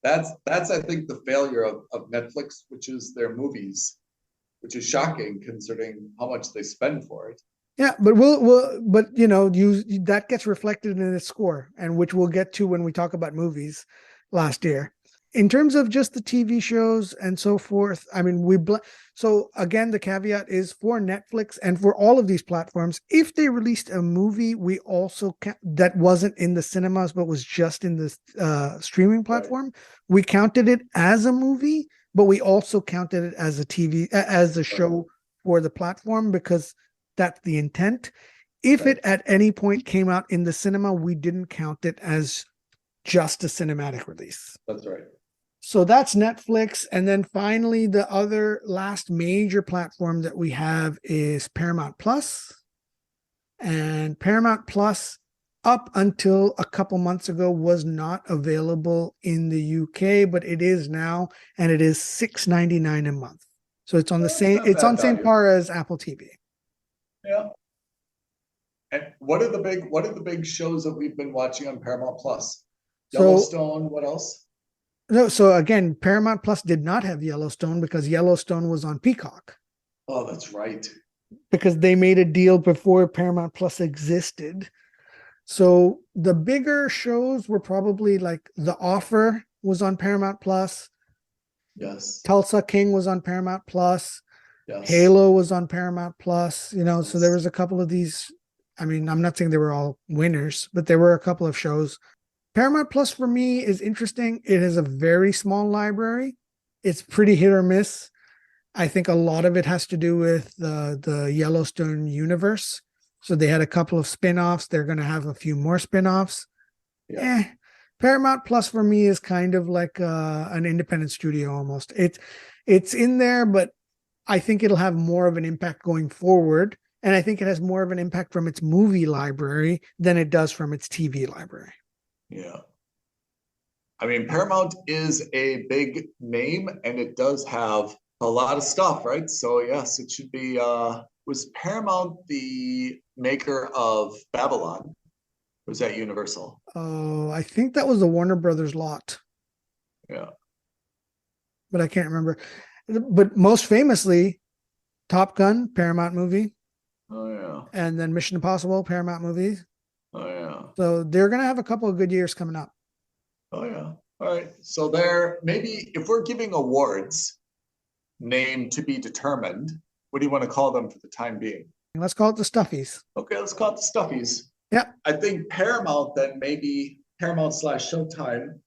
S2: That's I think the failure of Netflix, which is their movies, which is shocking considering how much they spend for it.
S3: Yeah, but but that gets reflected in its score, and which we'll get to when we talk about movies last year. In terms of just the TV shows and so forth, I mean, so again, the caveat is for Netflix and for all of these platforms, if they released a movie, we also that wasn't in the cinemas but was just in the streaming platform, we counted it as a movie, but we also counted it as a show for the platform because that's the intent. If it at any point came out in the cinema, we didn't count it as just a cinematic release.
S2: That's right.
S3: So that's Netflix. And then finally, the other last major platform that we have is Paramount Plus. And Paramount Plus, up until a couple months ago, was not available in the UK, but it is now, and it is $6.99 a month. So it's on the same par as Apple TV.
S2: Yeah. And what are the big shows that we've been watching on Paramount Plus? Yellowstone, what else?
S3: No, so again, Paramount Plus did not have Yellowstone because Yellowstone was on Peacock.
S2: Oh, that's right.
S3: Because they made a deal before Paramount Plus existed. So the bigger shows were probably like The Offer was on Paramount Plus.
S2: Yes.
S3: Tulsa King was on Paramount Plus.
S2: Yes.
S3: Halo was on Paramount Plus.
S2: Yes.
S3: So there was a couple of these. I mean, I'm not saying they were all winners, but there were a couple of shows. Paramount Plus for me is interesting. It has a very small library. It's pretty hit or miss. I think a lot of it has to do with the Yellowstone universe. So they had a couple of spin-offs. They're going to have a few more spin-offs. Yeah. Paramount Plus for me is kind of like an independent studio almost. It's in there, but I think it'll have more of an impact going forward. And I think it has more of an impact from its movie library than it does from its TV library.
S2: Yeah. I mean, Paramount is a big name and it does have a lot of stuff, right? So yes, it should be, was Paramount the maker of Babylon? Was that Universal?
S3: Oh, I think that was the Warner Brothers lot.
S2: Yeah.
S3: But I can't remember. But most famously, Top Gun, Paramount movie.
S2: Oh yeah.
S3: And then Mission Impossible, Paramount movie.
S2: Oh yeah.
S3: So they're going to have a couple of good years coming up.
S2: Oh yeah. All right. So there, maybe if we're giving awards, name to be determined, what do you want to call them for the time being?
S3: Let's call it the Stuffies.
S2: Okay, let's call it the Stuffies.
S3: Yeah.
S2: I think Paramount, then maybe Paramount/Showtime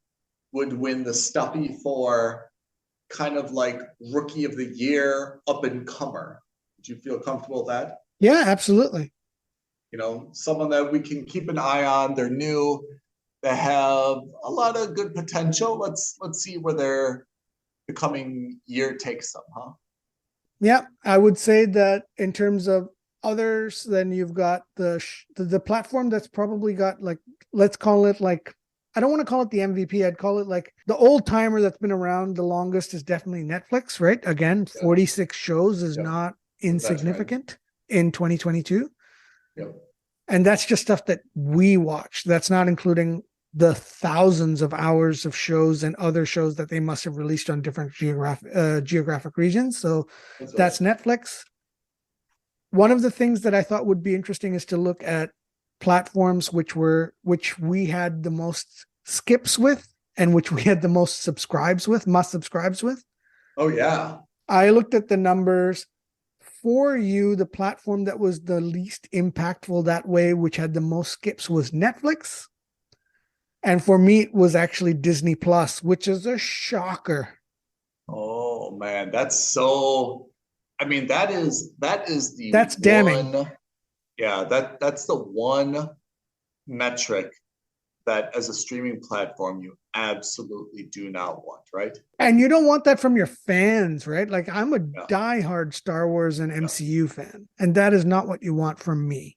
S2: would win the Stuffy for kind of like Rookie of the Year, up and comer. Would you feel comfortable with that?
S3: Yeah, absolutely.
S2: Someone that we can keep an eye on. They're new. They have a lot of good potential. Let's see where the coming year takes them, huh?
S3: Yeah, I would say that in terms of others, then you've got the platform that's probably got like, let's call it like, I don't want to call it the MVP. I'd call it like the old timer that's been around the longest is definitely Netflix, right? Again, 46 shows is not insignificant in 2022.
S2: Yep.
S3: And that's just stuff that we watch. That's not including the thousands of hours of shows and other shows that they must have released on different geographic regions. So that's Netflix. One of the things that I thought would be interesting is to look at platforms which we had the most skips with and which we had the most must subscribes with.
S2: Oh yeah.
S3: I looked at the numbers. For you, the platform that was the least impactful that way, which had the most skips, was Netflix. And for me, it was actually Disney Plus, which is a shocker.
S2: Oh man, that's so. I mean, that's
S3: that's damning.
S2: Yeah, that's the one metric that as a streaming platform you absolutely do not want, right?
S3: And you don't want that from your fans, right? Like I'm a diehard Star Wars and MCU fan, and that is not what you want from me.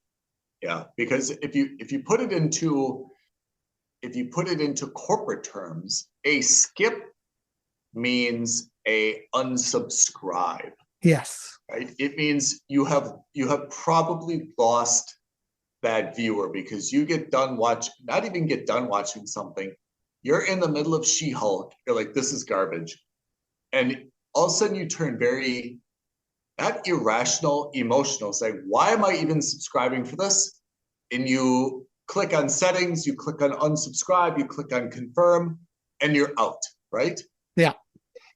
S2: Yeah, because if you put it into corporate terms, a skip means a unsubscribe,
S3: Yes.
S2: right? It means you have probably lost that viewer because you get done watch, not even get done watching something. You're in the middle of She-Hulk. You're like, this is garbage. And all of a sudden you turn very, not irrational, emotional, saying, why am I even subscribing for this? And you click on settings, you click on unsubscribe, you click on confirm, and you're out, right?
S3: Yeah.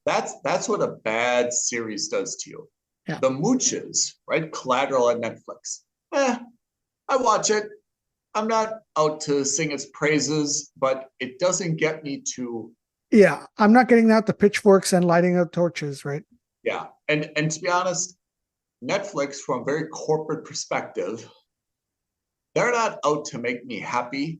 S2: That's what a bad series does to you.
S3: Yeah.
S2: The Mooches, right? Collateral on Netflix. I watch it. I'm not out to sing its praises, but it doesn't get me to.
S3: Yeah, I'm not getting out the pitchforks and lighting up torches, right?
S2: Yeah, and to be honest, Netflix, from a very corporate perspective, they're not out to make me happy.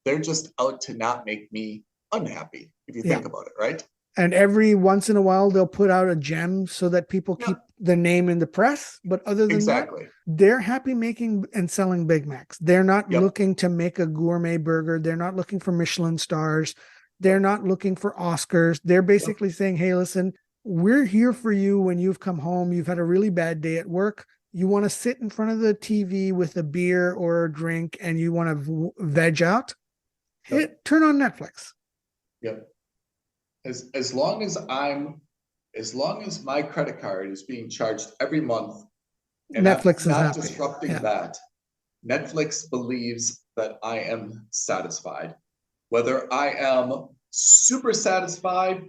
S2: They're just out to not make me unhappy, if you think about it, right?
S3: And every once in a while, they'll put out a gem so that people keep the name in the press. But other than that, they're happy making and selling Big Macs. They're not looking to make a gourmet burger. They're not looking for Michelin stars. They're not looking for Oscars. They're basically saying, hey, listen, we're here for you when you've come home. You've had a really bad day at work. You want to sit in front of the TV with a beer or a drink and you want to veg out. Turn on Netflix.
S2: Yep. As long as my credit card is being charged every month and
S3: Netflix
S2: I'm not
S3: happy.
S2: disrupting that, Netflix believes that I am satisfied. Whether I am super satisfied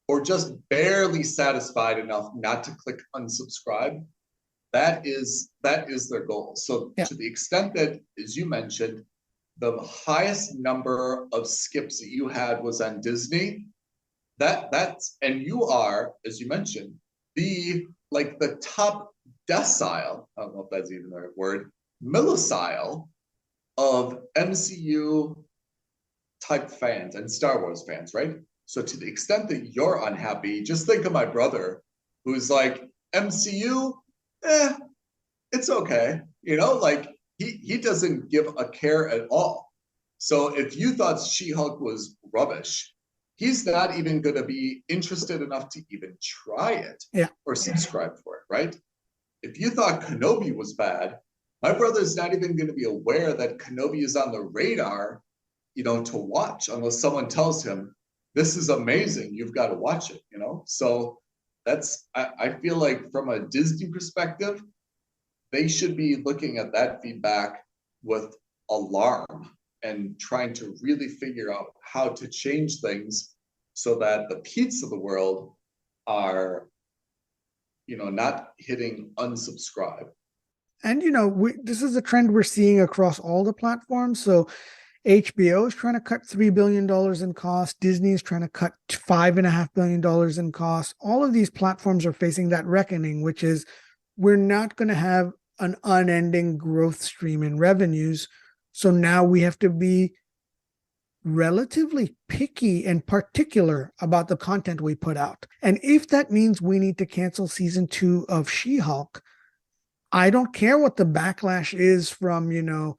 S2: or just barely satisfied enough not to click unsubscribe, that is their goal. So to the extent that, as you mentioned, the highest number of skips that you had was on Disney, that's, and you are, as you mentioned, the top decile, I don't know if that's even the right word, millisile of MCU type fans and Star Wars fans, right? So to the extent that you're unhappy, just think of my brother who's like, MCU, it's okay. You know, like he doesn't give a care at all. So if you thought She-Hulk was rubbish, he's not even going to be interested enough to even try it or subscribe for it, right? If you thought Kenobi was bad, my brother's not even going to be aware that Kenobi is on the radar, you know, to watch unless someone tells him, this is amazing, you've got to watch it, you know? So that's, I feel like from a Disney perspective, they should be looking at that feedback with alarm and trying to really figure out how to change things so that the Pete's of the world are, you know, not hitting unsubscribe.
S3: And, you know, this is a trend we're seeing across all the platforms. So HBO is trying to cut $3 billion in cost. Disney is trying to cut $5.5 billion in cost. All of these platforms are facing that reckoning, which is we're not going to have an unending growth stream in revenues. So now we have to be relatively picky and particular about the content we put out. And if that means we need to cancel season 2 of She-Hulk, I don't care what the backlash is from, you know,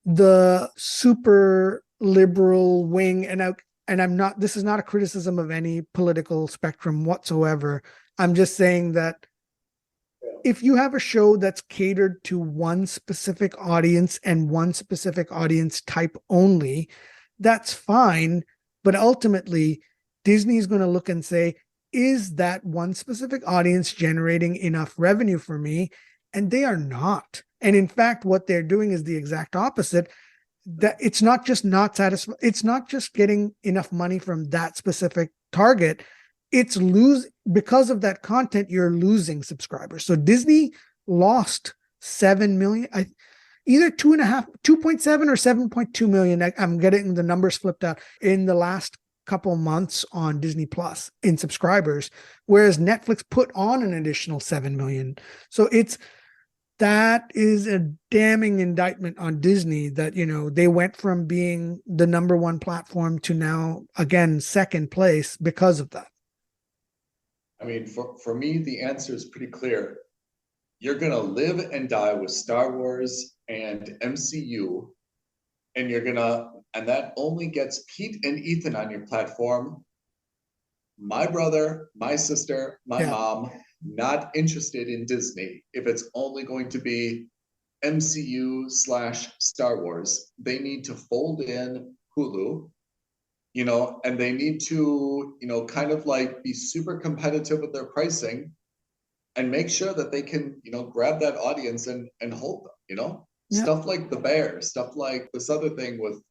S3: the super liberal wing. And I'm not, this is not a criticism of any political spectrum whatsoever. I'm just saying that if you have a show that's catered to one specific audience and one specific audience type only, that's fine. But ultimately, Disney is going to look and say, is that one specific audience generating enough revenue for me? And they are not. And in fact, what they're doing is the exact opposite. That it's not just not satisfied. It's not just getting enough money from that specific target. It's because of that content, you're losing subscribers. So Disney lost 7 million, either 2.7 or 7.2 million. I'm getting the numbers flipped out in the last couple months on Disney Plus in subscribers, whereas Netflix put on an additional 7 million. So that is a damning indictment on Disney that, you know, they went from being the number one platform to now, again, second place because of that.
S2: I mean, for me, the answer is pretty clear. you're gonna live and die with Star Wars and MCU, and that only gets Pete and Ethan on your platform. My brother, my sister, my mom, not interested in Disney if it's only going to be MCU/Star Wars. They need to fold in Hulu, and they need to, kind of like be super competitive with their pricing and make sure that they can, grab that audience and hold them, stuff like The Bear, stuff like this other thing with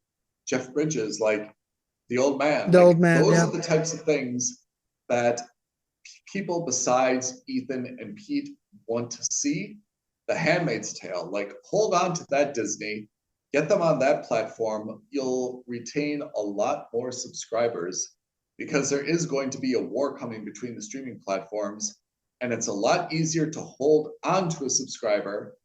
S2: Jeff Bridges, like The Old Man. Those are the types of things that people besides Ethan and Pete want to see. The Handmaid's Tale, like, hold on to that, Disney. Get them on that platform. You'll retain a lot more subscribers because there is going to be a war coming between the streaming platforms, and it's a lot easier to hold on to a subscriber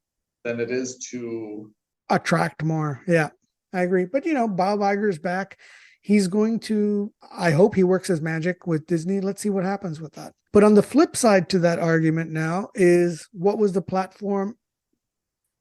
S2: than it is to
S3: attract more. Yeah, I agree. But, Bob Iger's back. He's going to, I hope he works his magic with Disney. Let's see what happens with that. But on the flip side to that argument now is, what was the platform?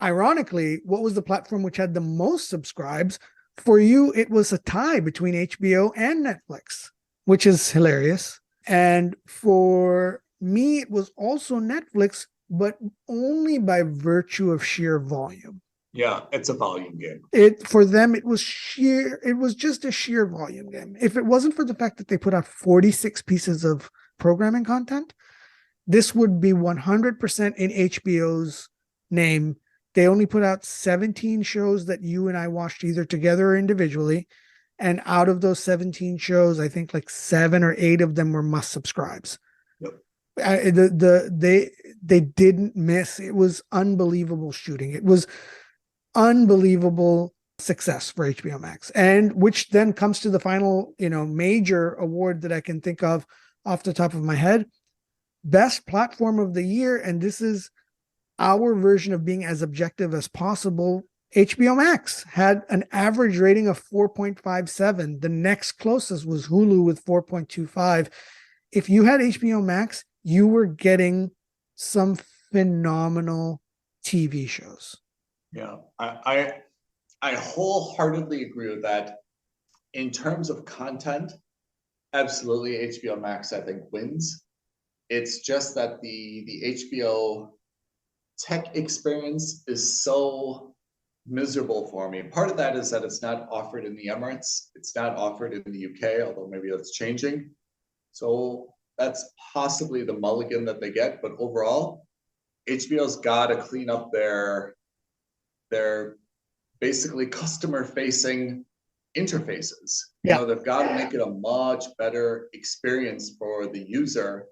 S3: Ironically, what was the platform which had the most subscribes? For you, it was a tie between HBO and Netflix, which is hilarious. And for me, it was also Netflix, but only by virtue of sheer volume.
S2: Yeah, it's a volume game.
S3: For them, it was just a sheer volume game. If it wasn't for the fact that they put out 46 pieces of programming content, this would be 100% in HBO's name. They only put out 17 shows that you and I watched either together or individually. And out of those 17 shows, I think like 7 or 8 of them were must subscribes. Yep. They didn't miss. It was unbelievable shooting. It was unbelievable success for HBO Max, and which then comes to the final, major award that I can think of off the top of my head, best platform of the year. And this is our version of being as objective as possible. HBO Max had an average rating of 4.57. The next closest was Hulu with 4.25. If you had HBO Max, you were getting some phenomenal TV shows.
S2: Yeah, I wholeheartedly agree with that. In terms of content, absolutely HBO Max, I think, wins. It's just that the HBO tech experience is so miserable for me. Part of that is that it's not offered in the Emirates. It's not offered in the UK, although maybe that's changing. So that's possibly the mulligan that they get. But overall, HBO's got to clean up their basically customer-facing interfaces. They've got to make it a much better experience for the user.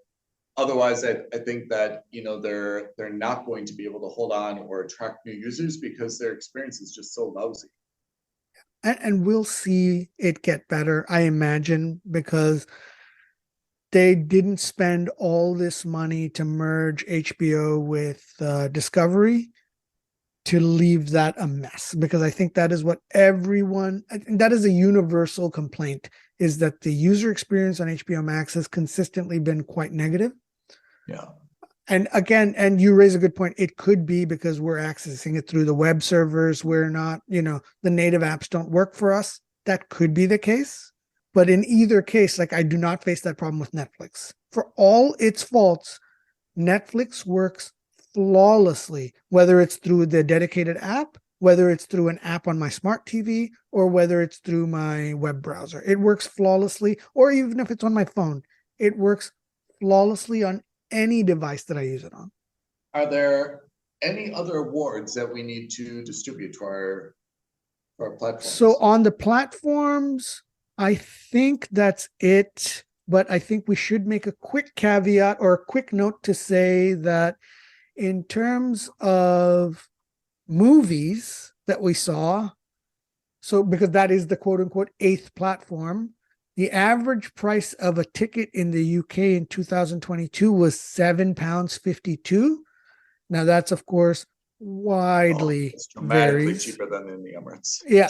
S2: Otherwise, I think that they're not going to be able to hold on or attract new users because their experience is just so lousy.
S3: And we'll see it get better, I imagine, because they didn't spend all this money to merge HBO with Discovery to leave that a mess, because I think that is what that is a universal complaint, is that the user experience on HBO Max has consistently been quite negative.
S2: Yeah.
S3: And again, and you raise a good point. It could be because we're accessing it through the web servers. We're not, the native apps don't work for us. That could be the case. But in either case, like, I do not face that problem with Netflix. For all its faults, Netflix works flawlessly, whether it's through the dedicated app, whether it's through an app on my smart TV, or whether it's through my web browser. It works flawlessly, or even if it's on my phone, it works flawlessly on any device that I use it on.
S2: Are there any other awards that we need to distribute to our platforms?
S3: So on the platforms, I think that's it. But I think we should make a quick caveat or a quick note to say that in terms of movies that we saw, so because that is the quote unquote 8th platform, the average price of a ticket in the UK in 2022 was £7.52. Now that's, of course, widely
S2: it's dramatically
S3: varies.
S2: cheaper than in the Emirates.
S3: Yeah,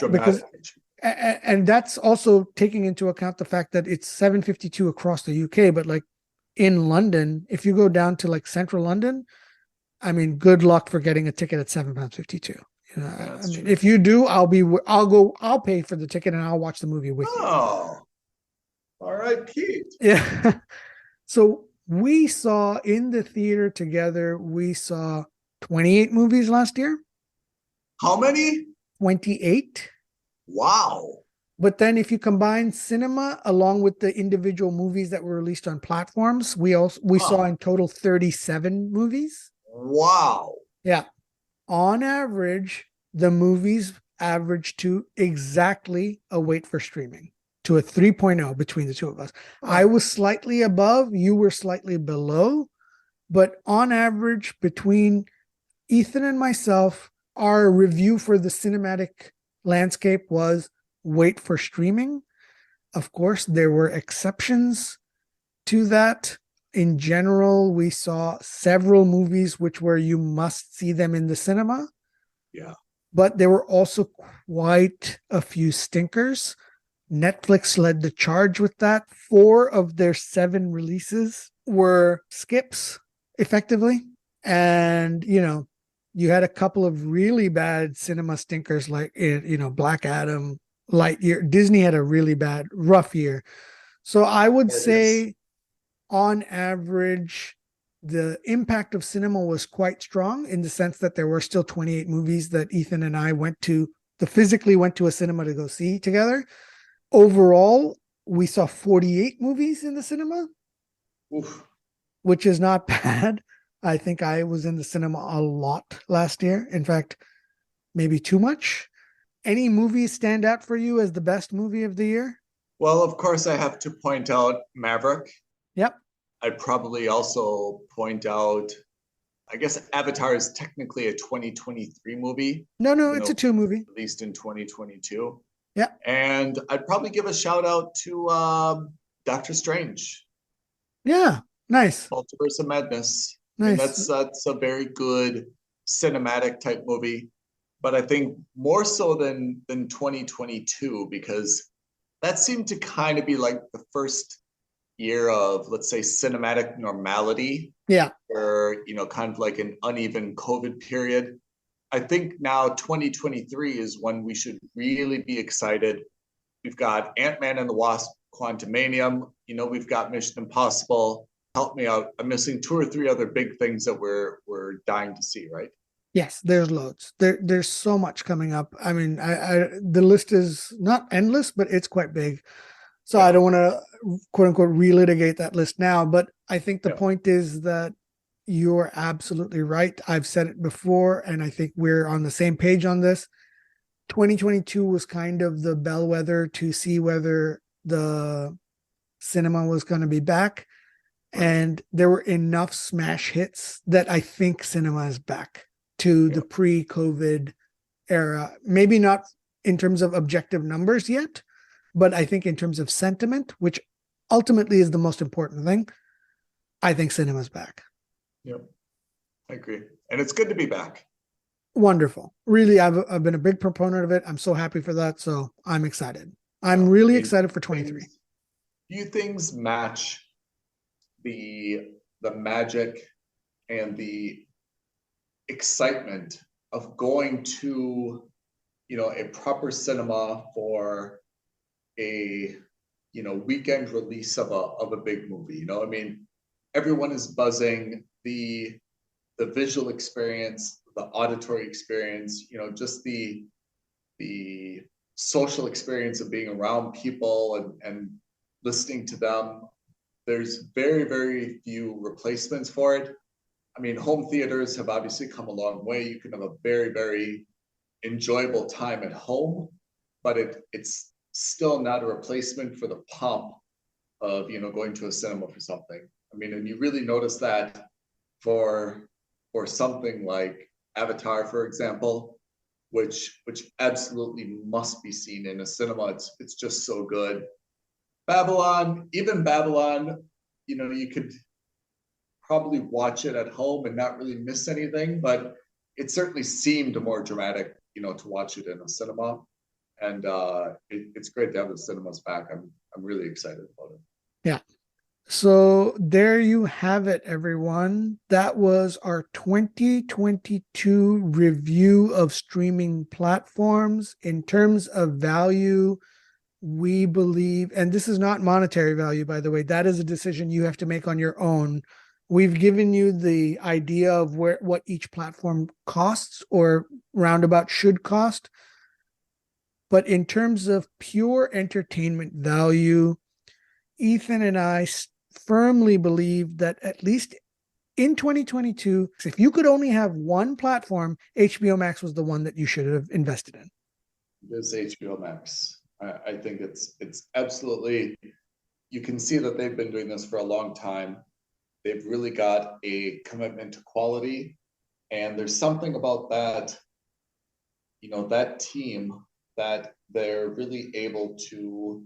S3: and that's also taking into account the fact that it's £7.52 across the UK, but like in London, if you go down to like central London, I mean, good luck for getting a ticket at £7.52. You know,
S2: That's
S3: I mean,
S2: true.
S3: if you do, I'll pay for the ticket and I'll watch the movie with you.
S2: Oh, all right, Pete.
S3: Yeah. So we saw in the theater together, we saw 28 movies last year.
S2: How many?
S3: 28.
S2: Wow.
S3: But then if you combine cinema along with the individual movies that were released on platforms, we saw in total 37 movies.
S2: Wow.
S3: Yeah. On average, the movies average to exactly a wait for streaming, to a 3.0 between the two of us. I was slightly above, you were slightly below, but on average, between Ethan and myself, our review for the cinematic landscape was wait for streaming. Of course, there were exceptions to that. In general, we saw several movies which were you must see them in the cinema.
S2: Yeah.
S3: But there were also quite a few stinkers. Netflix led the charge with that. 4 of their 7 releases were skips, effectively. And, you had a couple of really bad cinema stinkers like, Black Adam, Lightyear. Disney had a really bad, rough year. So I would say, on average, the impact of cinema was quite strong in the sense that there were still 28 movies that Ethan and I physically went to a cinema to go see together. Overall, we saw 48 movies in the cinema,
S2: Oof.
S3: which is not bad. I think I was in the cinema a lot last year. In fact, maybe too much. Any movies stand out for you as the best movie of the year?
S2: Well, of course, I have to point out Maverick.
S3: Yep.
S2: I'd probably also point out, I guess Avatar is technically a 2023 movie.
S3: No, it's a 2 movie.
S2: Released in 2022.
S3: Yeah.
S2: And I'd probably give a shout out to Doctor Strange.
S3: Yeah, nice.
S2: Multiverse of Madness.
S3: Nice.
S2: I mean, that's a very good cinematic type movie. But I think more so than 2022, because that seemed to kind of be like the first year of, let's say, cinematic normality.
S3: Yeah.
S2: Or, kind of like an uneven COVID period. I think now 2023 is when we should really be excited. We've got Ant-Man and the Wasp, Quantumanium. We've got Mission Impossible. Help me out. I'm missing 2 or 3 other big things that we're dying to see, right?
S3: Yes, there's loads. There's so much coming up. I mean, the list is not endless, but it's quite big. So yeah. I don't want to quote unquote relitigate that list now, but I think the point is that you're absolutely right. I've said it before, and I think we're on the same page on this. 2022 was kind of the bellwether to see whether the cinema was going to be back. And there were enough smash hits that I think cinema is back to the pre-COVID era. Maybe not in terms of objective numbers yet, but I think in terms of sentiment, which ultimately is the most important thing, I think cinema's back.
S2: Yep, I agree. And it's good to be back.
S3: Wonderful. Really, I've been a big proponent of it. I'm so happy for that. So I'm excited. I'm really excited for 23.
S2: Few things match the magic and the excitement of going to, a proper cinema for a, weekend release of a big movie. I mean, everyone is buzzing. The visual experience, the auditory experience, just the social experience of being around people and listening to them. There's very, very few replacements for it. I mean, home theaters have obviously come a long way. You can have a very, very enjoyable time at home, but it's still not a replacement for the pomp of, going to a cinema for something. I mean, and you really notice that for something like Avatar, for example, which absolutely must be seen in a cinema. It's just so good. Babylon, you could probably watch it at home and not really miss anything, but it certainly seemed more dramatic, to watch it in a cinema. And it's great to have the cinemas back. I'm really excited about it.
S3: Yeah. So there you have it, everyone. That was our 2022 review of streaming platforms. In terms of value, we believe, and this is not monetary value, by the way, that is a decision you have to make on your own. We've given you the idea of what each platform costs or roundabout should cost. But in terms of pure entertainment value, Ethan and I firmly believe that at least in 2022, if you could only have one platform, HBO Max was the one that you should have invested in.
S2: This HBO Max. I think it's absolutely, you can see that they've been doing this for a long time. They've really got a commitment to quality. And there's something about that, that team that they're really able to,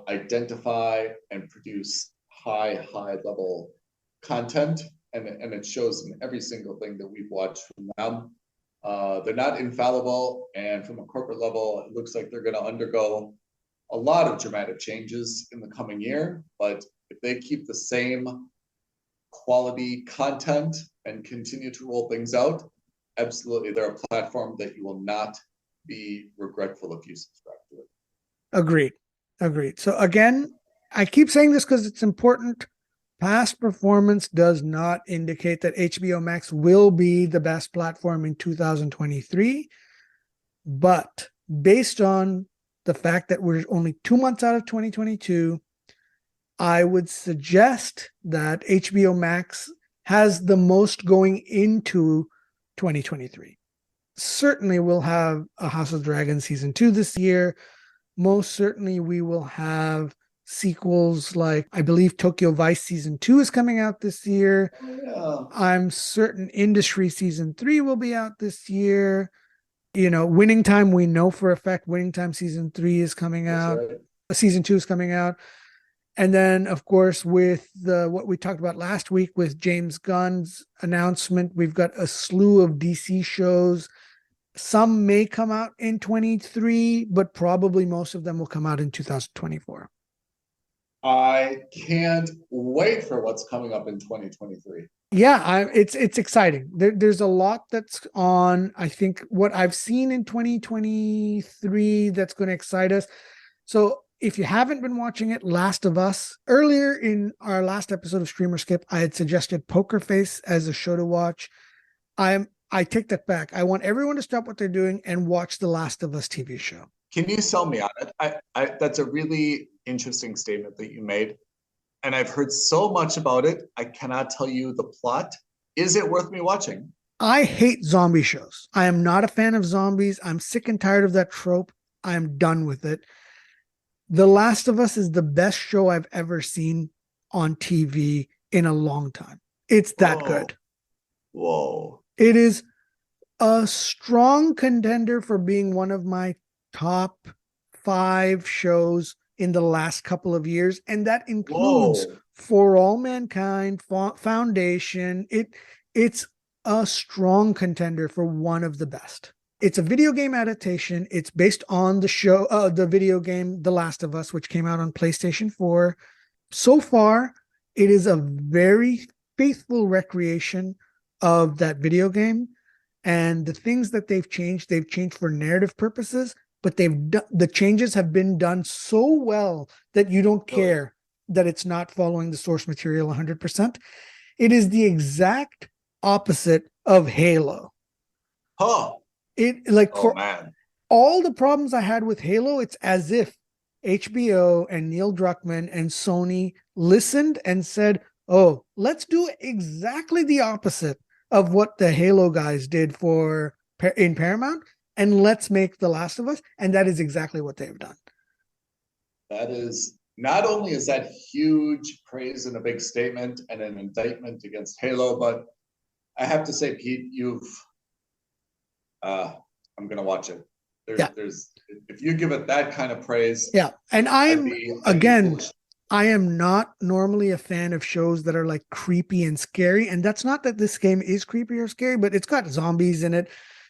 S2: identify and produce high level content. And it shows in every single thing that we've watched from them. They're not infallible, and from a corporate level, it looks like they're going to undergo a lot of dramatic changes in the coming year. But if they keep the same quality content and continue to roll things out, absolutely, they're a platform that you will not be regretful if you subscribe to it.
S3: Agreed. So again, I keep saying this because it's important. Past performance does not indicate that HBO Max will be the best platform in 2023. But based on the fact that we're only 2 months out of 2022, I would suggest that HBO Max has the most going into 2023. Certainly we'll have a House of Dragons season 2 this year. Most certainly we will have sequels like, I believe Tokyo Vice season 2 is coming out this year.
S2: Oh, yeah.
S3: I'm certain Industry season 3 will be out this year. Winning Time, we know for a fact Winning Time season 3 is coming out.
S2: Right.
S3: Season 2 is coming out. And then, of course, with what we talked about last week with James Gunn's announcement, we've got a slew of DC shows. Some may come out in 23, but probably most of them will come out in 2024.
S2: I can't wait for what's coming up in 2023.
S3: Yeah, it's exciting. There's a lot that's on. I think what I've seen in 2023 that's going to excite us. So if you haven't been watching it, Last of Us, earlier in our last episode of Streamer Skip, I had suggested Poker Face as a show to watch. I take that back. I want everyone to stop what they're doing and watch the Last of Us TV show.
S2: Can you sell me on it? That's a really interesting statement that you made. And I've heard so much about it. I cannot tell you the plot. Is it worth me watching?
S3: I hate zombie shows. I am not a fan of zombies. I'm sick and tired of that trope. I'm done with it. The Last of Us is the best show I've ever seen on TV in a long time. It's that good.
S2: Whoa.
S3: It is a strong contender for being one of my top 5 shows in the last couple of years. And that includes For All Mankind, Foundation. It's a strong contender for one of the best. It's a video game adaptation. It's based on the video game, The Last of Us, which came out on PlayStation 4. So far, it is a very faithful recreation of that video game. And the things that they've changed for narrative purposes, but the changes have been done so well that you don't care that it's not following the source material 100%. It is the exact opposite of Halo.
S2: Oh.
S3: Man. All the problems I had with Halo, it's as if HBO and Neil Druckmann and Sony listened and said, oh, let's do exactly the opposite of what the Halo guys did in Paramount, and let's make The Last of Us. And that is exactly what they've done.
S2: That is, not only is that huge praise and a big statement and an indictment against Halo, but I have to say, Pete, I'm going to watch it. There's, if you give it that kind of praise.
S3: Yeah. And I am not normally a fan of shows that are like creepy and scary. And that's not that this game is creepy or scary, but it's got zombies in it.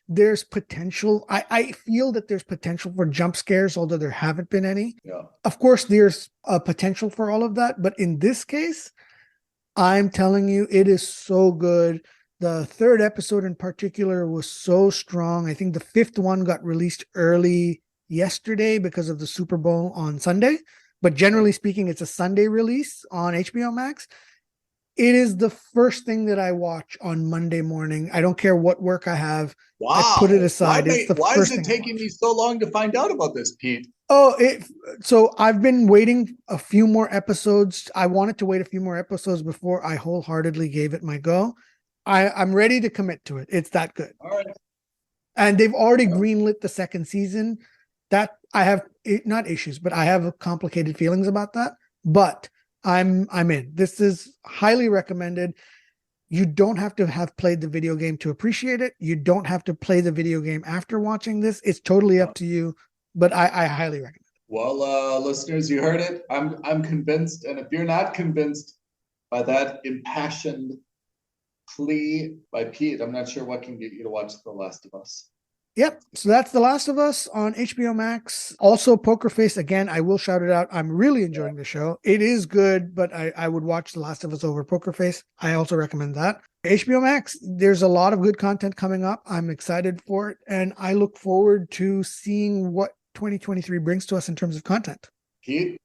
S3: there's potential. I feel that there's potential for jump scares, although there haven't been any.
S2: Yeah.
S3: Of course, there's a potential for all of that. But in this case, I'm telling you, it is so good. The third episode in particular was so strong. I think the fifth one got released early yesterday because of the Super Bowl on Sunday. But generally speaking, it's a Sunday release on HBO Max. It is the first thing that I watch on Monday morning. I don't care what work I have.
S2: Wow.
S3: I put it aside.
S2: Why is it taking me so long to find out about this, Pete?
S3: So I've been waiting a few more episodes. I wanted to wait a few more episodes before I wholeheartedly gave it my go. I'm ready to commit to it. It's that good.
S2: All right.
S3: And they've already greenlit the second season. That I have not issues, but I have complicated feelings about that. But I'm in. This is highly recommended. You don't have to have played the video game to appreciate it. You don't have to play the video game after watching this. It's totally up to you, but I highly recommend it.
S2: Well, listeners, you heard it. I'm convinced, and if you're not convinced by that impassioned plea by Pete, I'm not sure what can get you to watch The Last of Us.
S3: Yep. So that's The Last of Us on HBO Max. Also, Poker Face. Again, I will shout it out. I'm really enjoying the show. It is good, but I would watch The Last of Us over Poker Face. I also recommend that. HBO Max, there's a lot of good content coming up. I'm excited for it, and I look forward to seeing what 2023 brings to us in terms of content.
S2: Pete,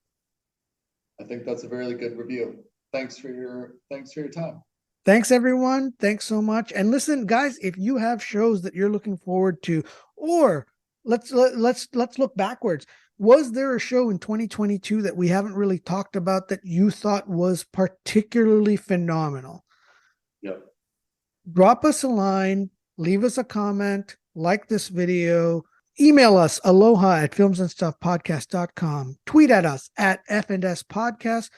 S2: I think that's a really good review. Thanks for your time.
S3: Thanks, everyone. Thanks so much. And listen, guys, if you have shows that you're looking forward to, or let's look backwards. Was there a show in 2022 that we haven't really talked about that you thought was particularly phenomenal?
S2: Yep.
S3: Drop us a line, leave us a comment, like this video, email us aloha@filmsandstuffpodcast.com, tweet at us at F&S Podcast.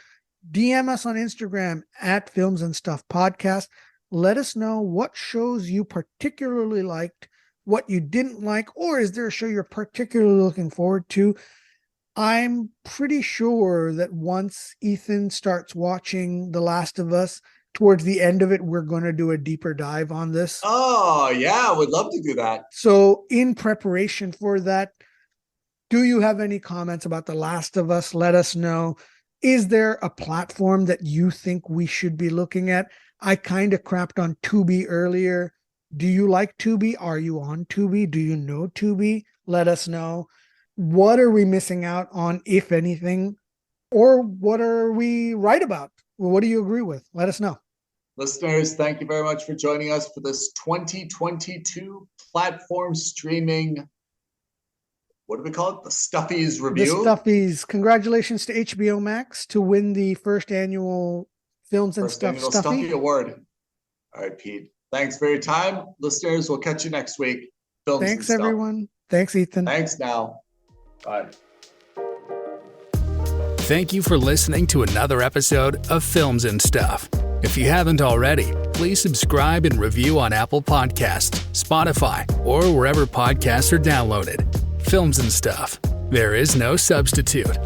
S3: DM us on Instagram at Films and Stuff Podcast. Let us know what shows you particularly liked, what you didn't like, or is there a show you're particularly looking forward to? I'm pretty sure that once Ethan starts watching The Last of Us, towards the end of it, we're going to do a deeper dive on this.
S2: Oh, yeah, I would love to do that.
S3: So in preparation for that, do you have any comments about The Last of Us? Let us know. Is there a platform that you think we should be looking at? I kind of crapped on Tubi earlier. Do you like Tubi? Are you on Tubi? Do you know Tubi? Let us know. What are we missing out on, if anything? Or what are we right about? Well, what do you agree with? Let us know.
S2: Listeners, thank you very much for joining us for this 2022 platform streaming, what do we call it? The Stuffies review.
S3: The Stuffies. Congratulations to HBO Max to win the first annual Films and Stuff
S2: Stuffy Award. All right, Pete. Thanks for your time. Listeners, we'll catch you next week. Films
S3: Thanks,
S2: and
S3: everyone.
S2: Stuff.
S3: Thanks, Ethan.
S2: Thanks now. Bye.
S1: Thank you for listening to another episode of Films and Stuff. If you haven't already, please subscribe and review on Apple Podcasts, Spotify, or wherever podcasts are downloaded. Films and Stuff. There is no substitute.